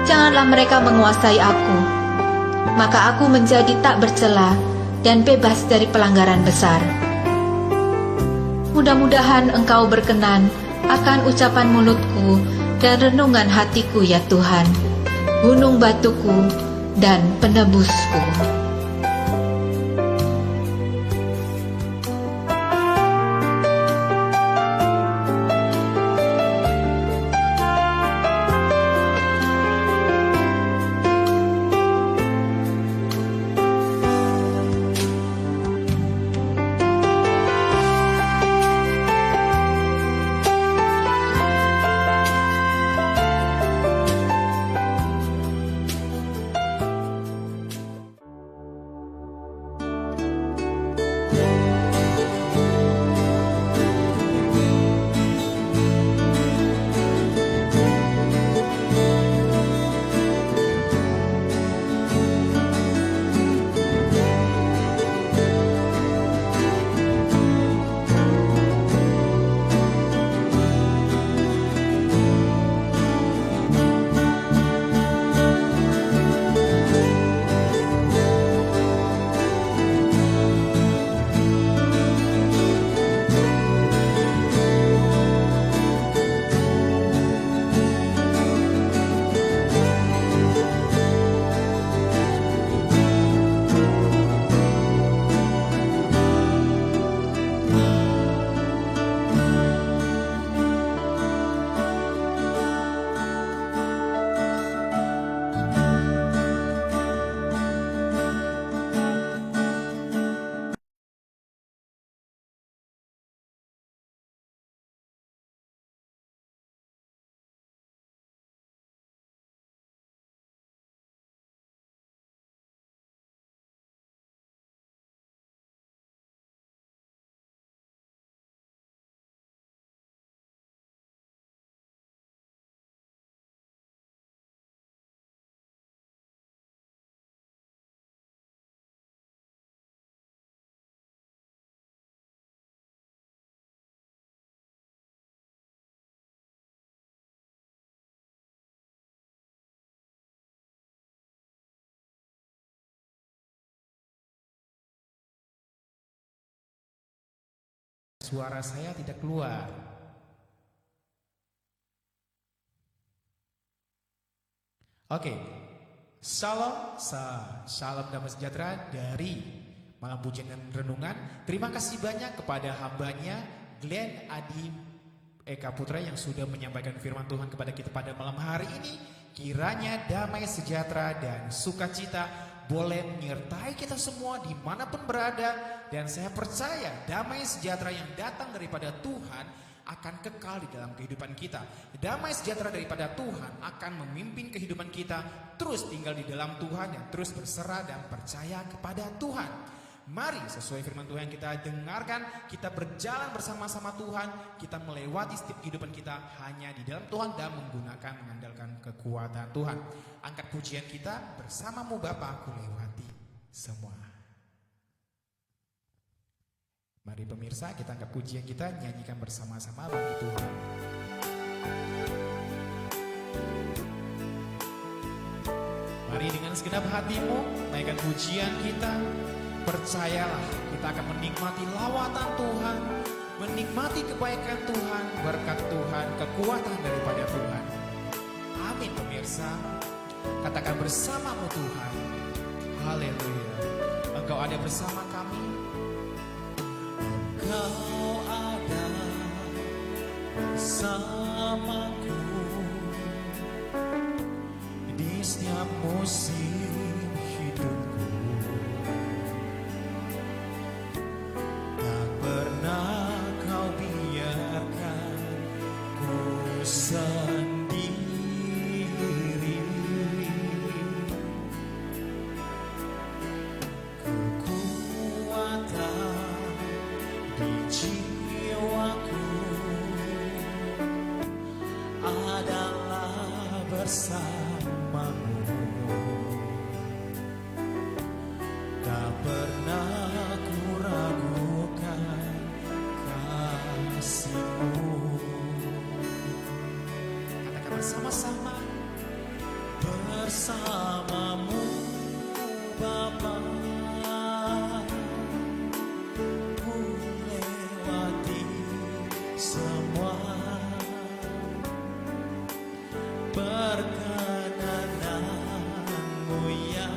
Janganlah mereka menguasai aku, maka aku menjadi tak bercela dan bebas dari pelanggaran besar. Mudah-mudahan Engkau berkenan akan ucapan mulutku dan renungan hatiku ya Tuhan, gunung batuku dan penebusku. Suara saya tidak keluar. Oke, Salam damai sejahtera dari Malam Pujian dan Renungan. Terima kasih banyak kepada hambanya Glenn Adi Eka Putra yang sudah menyampaikan firman Tuhan kepada kita pada malam hari ini. Kiranya damai sejahtera dan sukacita boleh menyertai kita semua dimanapun berada. Dan saya percaya damai sejahtera yang datang daripada Tuhan akan kekal di dalam kehidupan kita. Damai sejahtera daripada Tuhan akan memimpin kehidupan kita terus tinggal di dalam Tuhan dan terus berserah dan percaya kepada Tuhan. Mari sesuai firman Tuhan yang kita dengarkan, kita berjalan bersama-sama Tuhan, kita melewati setiap kehidupan kita hanya di dalam Tuhan dan mengandalkan kekuatan Tuhan. Angkat pujian kita, bersamamu Bapa aku lewati semua. Mari pemirsa, kita angkat pujian kita, nyanyikan bersama-sama bagi Tuhan. Mari dengan segenap hatimu naikkan pujian kita. Percayalah, kita akan menikmati lawatan Tuhan, menikmati kebaikan Tuhan, berkat Tuhan, kekuatan daripada Tuhan. Amin pemirsa. Katakan bersamamu Tuhan. Haleluya. Engkau ada bersama kami. Engkau ada bersamaku di setiap musim hidupku. Tak pernah kau biarkan ku sendiri. Kekuatan di jiwaku adalah bersamamu. Tak pernah ku ragukan kasih-Mu. Katakan bersama-sama. Bersamamu Bapa, ku lewati semua. Perkenananmu yang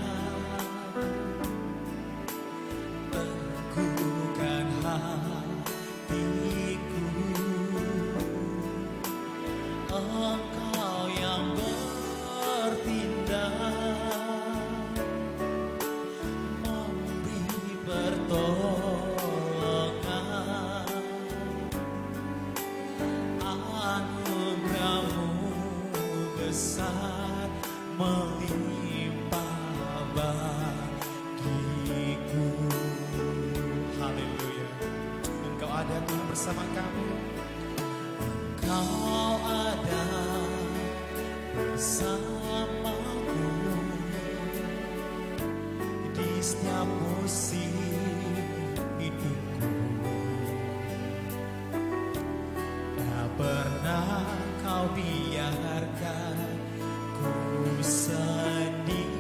teguhkan hatiku. Engkau yang bertindak, memberi pertolongan. Anugerah-Mu besar melimpah bagiku. Haleluya. Engkau ada Tuhan bersama kami. Engkau ada bersamaku di setiap musim hidupku. Tak pernah kau biarkan ku sendiri.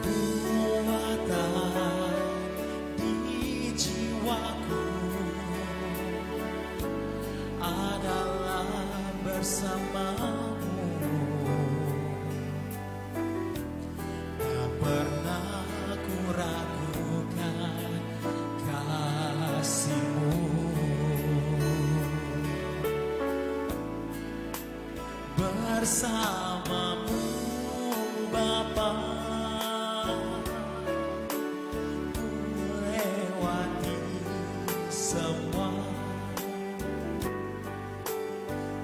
Kekuatan di jiwaku adalah bersamamu. Tak pernah ku ragukan kasih-Mu. Bersamamu Bapa, ku lewati semua.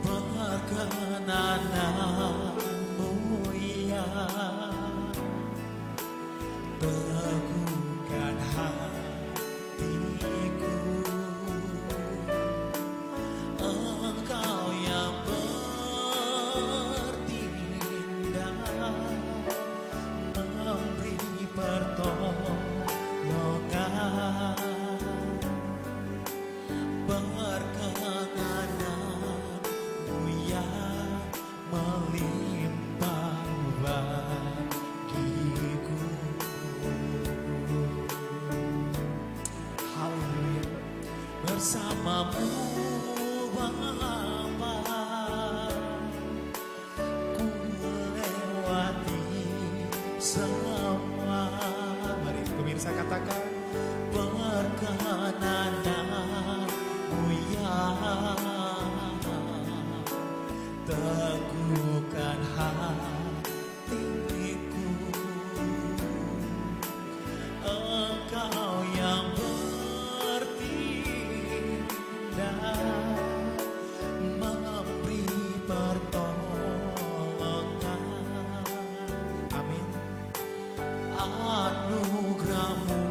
Perkenananmu yang teguhkan hatiku. Engkau yang bertindak, bersamamu Bapa, ku lewati semua. Mari pemirsa katakan, perkenananmu ya, teguhkan hatiku. Engkau yang bertindak, memberi pertolongan. amin. Anugerahmu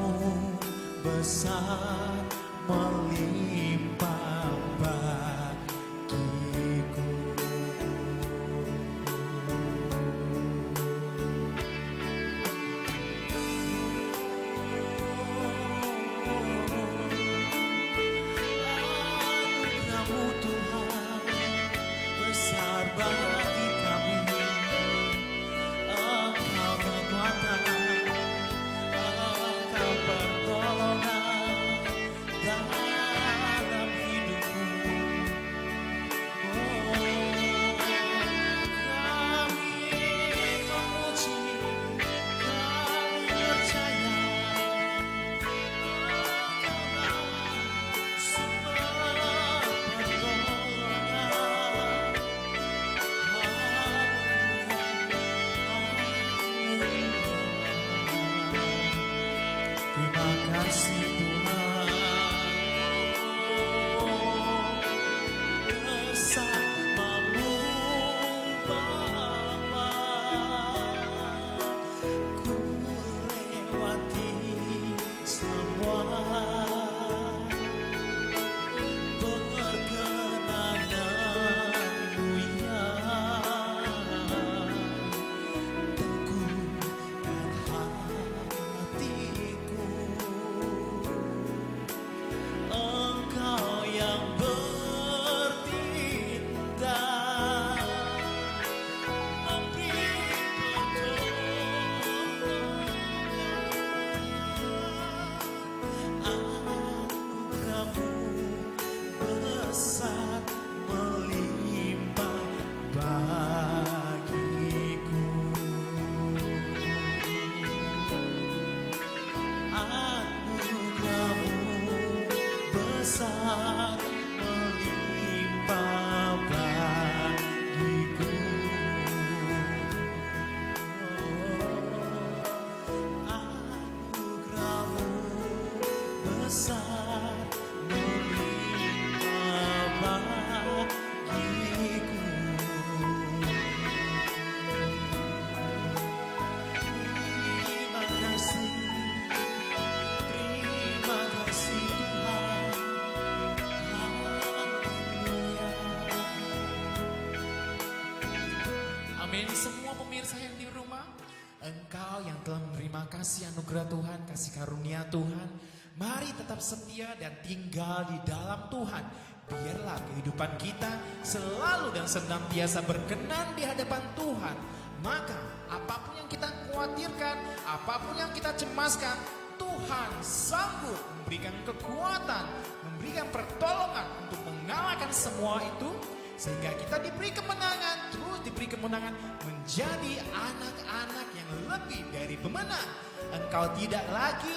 besar melimpah bagiku. Anugerahmu Tuhan besar bagi kami. Engkau kekuatan, Engkau pertolongan dalam hidupku. Kami memuji, kami percaya Engkaulah sumber pertolongan. Terima kasih Tuhan, bersamamu Bapa, ku lewati semua. Perkenananmu ya, teguhkan hatiku. Engkau yang bertindak, memberi pertolongan. Anugerahmu besar melimpah bagiku. Anugerahmu besar melimpah bagiku. Anugerahmu besar melimpah bagiku. Terima kasih, terima kasih Tuhan. Haleluya. Amin. Semua pemirsa yang di rumah, engkau yang telah menerima kasih anugerah Tuhan, kasih karunia Tuhan, mari tetap setia dan tinggal di dalam Tuhan. Biarlah kehidupan kita selalu dan senantiasa berkenan di hadapan Tuhan. Maka apapun yang kita khawatirkan, apapun yang kita cemaskan, Tuhan sanggup memberikan kekuatan, memberikan pertolongan untuk mengalahkan semua itu, sehingga kita diberi kemenangan, terus diberi kemenangan menjadi anak-anak yang lebih dari pemenang. Engkau tidak lagi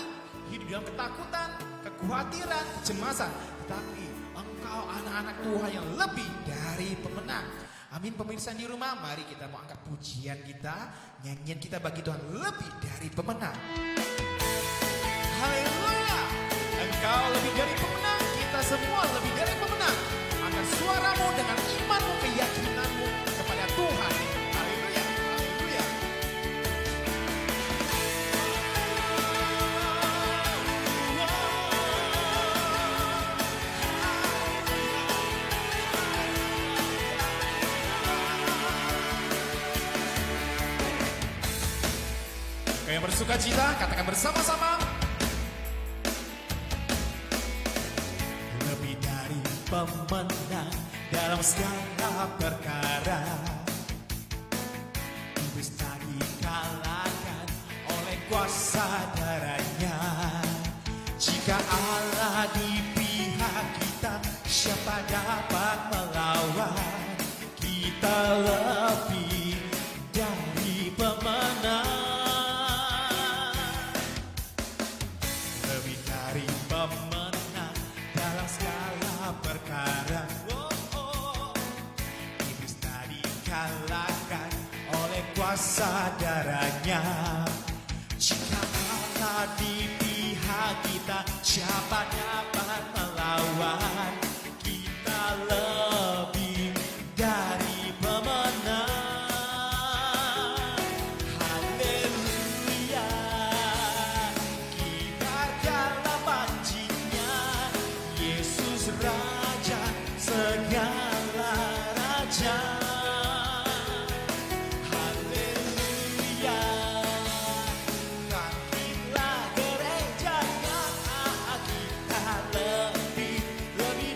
hidup dalam ketakutan, kekhawatiran, kecemasan, tetapi engkau anak-anak Tuhan yang lebih dari pemenang. Amin. Pemirsa di rumah, mari kita mau angkat pujian kita, nyanyian kita bagi Tuhan, lebih dari pemenang. Haleluya. Engkau lebih dari pemenang, kita semua lebih dari pemenang. Angkat suaramu dengan imanmu, keyakinanmu kepada Tuhan. Haleluya, haleluya. Kau yang bersuka cita, katakan bersama-sama. Lebih dari pemenang dalam segala perkara, bisa dikalahkan oleh kuasa darahnya. Jika Allah di pihak kita, siapa dapat melawan? Kita lebih dari pemenang, lebih dari pemenang dalam segala perkara. Iblis tadi kalahkan oleh kuasa darahnya. Jika Allah di pihak kita, siapa dapat melawan? Kita lebih dari pemenang. Haleluya, kibarkanlah panjinya, Yesus Raja segala raja. Haleluya, bangkitlah gerejanya, kita lebih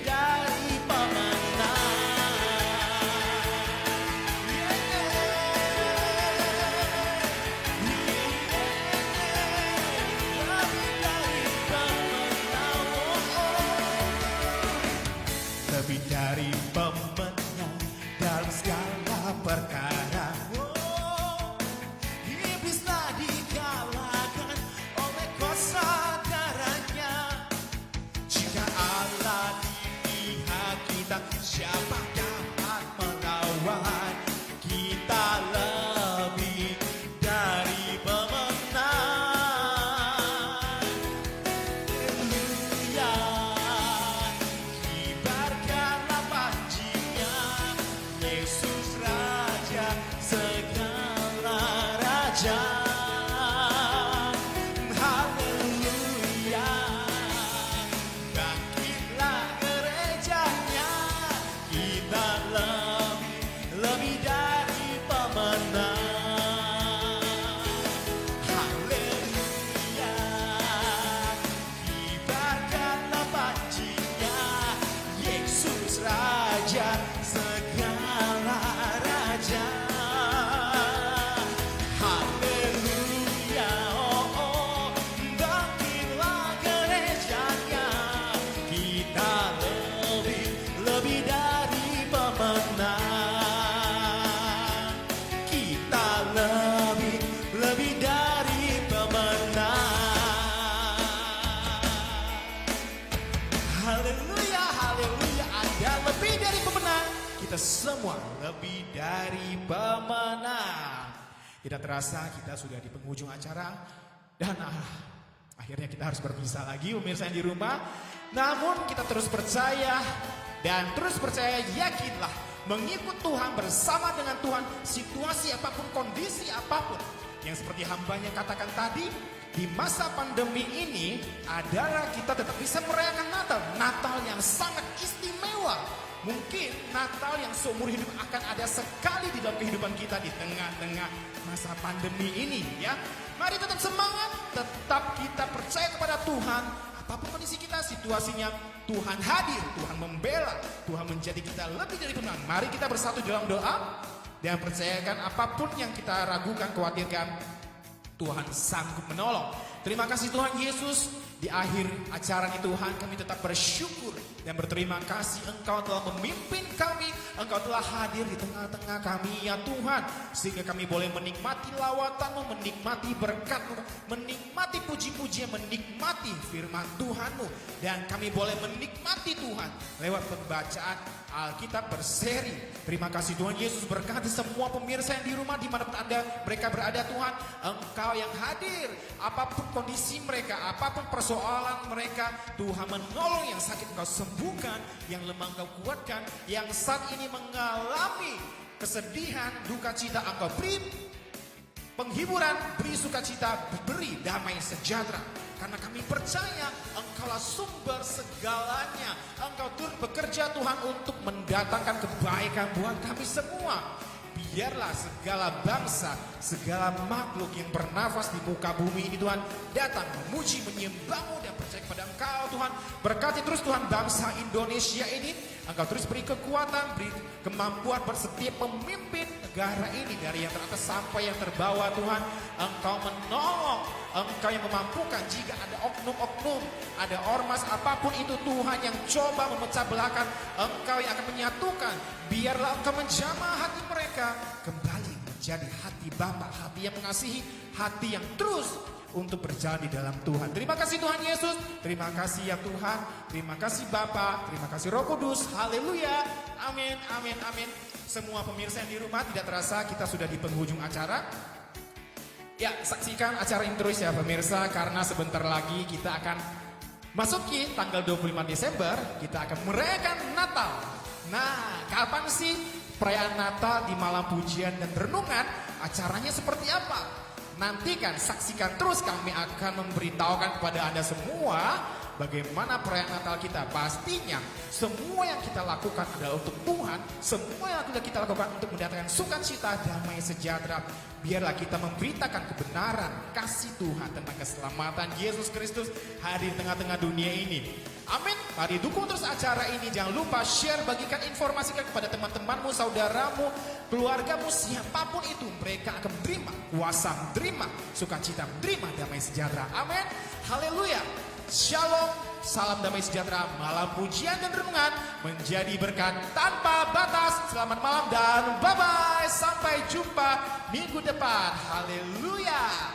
dari pemenang. Lebih dari pemenang dalam segala perkara. Iblislah dikalahkan oleh kuasa darahnya. Jika Allah di pihak kita, siapa dapat melawan? Kita lebih dari pemenang. Haleluya, kibarkanlah panjinya, Yesus Raja segala raja. Haleluya, bangkitlah gerejanya, kita lebih dari pemenang. Haleluya, kibarkanlah panjinya, Yesus Raja segala raja. Haleluya, oh, bangkitlah gerejanya, kita lebih dari pemenang. Kita lebih dari pemenang. Haleluya, haleluya, ada lebih dari pemenang. Kita semua lebih dari pemenang. Tidak terasa kita sudah di penghujung acara. Dan akhirnya kita harus berpisah lagi pemirsa yang di rumah. Namun kita terus percaya dan terus percaya, yakinlah mengikut Tuhan, bersama dengan Tuhan, situasi apapun, kondisi apapun. Yang seperti hambanya katakan tadi, di masa pandemi ini adalah kita tetap bisa merayakan Natal. Natal yang sangat istimewa. Mungkin Natal yang seumur hidup akan ada sekali di dalam kehidupan kita di tengah-tengah masa pandemi ini, ya. Mari tetap semangat, tetap kita percaya kepada Tuhan. Apapun kondisi kita, situasinya, Tuhan hadir, Tuhan membela, Tuhan menjadi kita lebih dari pemenang. Mari kita bersatu dalam doa dan percayakan apapun yang kita ragukan, khawatirkan, Tuhan sanggup menolong. Terima kasih Tuhan Yesus. Di akhir acara ini Tuhan, kami tetap bersyukur dan berterima kasih Engkau telah memimpin kami, Engkau telah hadir di tengah-tengah kami ya Tuhan, sehingga kami boleh menikmati lawatan-Mu, menikmati berkat-Mu, menikmati puji-pujian, menikmati firman Tuhan-Mu, dan kami boleh menikmati Tuhan lewat pembacaan Alkitab berseri. Terima kasih Tuhan Yesus, berkati semua pemirsa yang di rumah dimanapun mereka berada Tuhan. Engkau yang hadir, apapun kondisi mereka, apapun persoalan mereka, Tuhan menolong. Yang sakit Engkau sembuhkan, yang lemah Engkau kuatkan, yang saat ini mengalami kesedihan, duka cita Engkau beri penghiburan, beri sukacita, beri damai sejahtera. Karena kami percaya Engkaulah sumber segalanya. Engkau turut bekerja Tuhan untuk mendatangkan kebaikan buat kami semua. Biarlah segala bangsa, segala makhluk yang bernafas di muka bumi ini Tuhan datang memuji, menyembah-Mu dan percaya kepada Engkau Tuhan. Berkati terus Tuhan bangsa Indonesia ini. Engkau terus beri kekuatan, beri kemampuan bersetiap pemimpin. negara ini dari yang teratas sampai yang terbawah Tuhan. Engkau menolong, Engkau yang memampukan jika ada oknum-oknum, ada ormas apapun itu Tuhan yang coba memecah belahkan, Engkau yang akan menyatukan. Biarlah Engkau menjamah hati mereka kembali menjadi hati Bapa, hati yang mengasihi, hati yang terus untuk berjalan di dalam Tuhan. Terima kasih Tuhan Yesus, terima kasih ya Tuhan, terima kasih Bapa, terima kasih Roh Kudus, haleluya, amin, amin, amin. Semua pemirsa yang di rumah, tidak terasa kita sudah di penghujung acara. Ya, saksikan acara ini terus ya pemirsa, karena sebentar lagi kita akan masuki tanggal 25 Desember, kita akan merayakan Natal. Nah, kapan sih perayaan Natal di malam pujian dan renungan? Acaranya seperti apa? Nantikan, saksikan terus, kami akan memberitahukan kepada Anda semua bagaimana perayaan Natal kita. Pastinya semua yang kita lakukan adalah untuk Tuhan. Semua yang sudah kita lakukan untuk mendatangkan sukacita, damai, sejahtera. Biarlah kita memberitakan kebenaran, kasih Tuhan tentang keselamatan Yesus Kristus hadir di tengah-tengah dunia ini. Amin. Mari dukung terus acara ini. Jangan lupa share, bagikan, informasikan kepada teman-temanmu, saudaramu, keluargamu, siapapun itu. Mereka akan menerima kuasa, menerima sukacita, menerima damai sejahtera. Amin. Haleluya. Shalom, salam damai sejahtera. Malam pujian dan renungan menjadi berkat tanpa batas. Selamat malam dan bye-bye. Sampai jumpa minggu depan. Haleluya.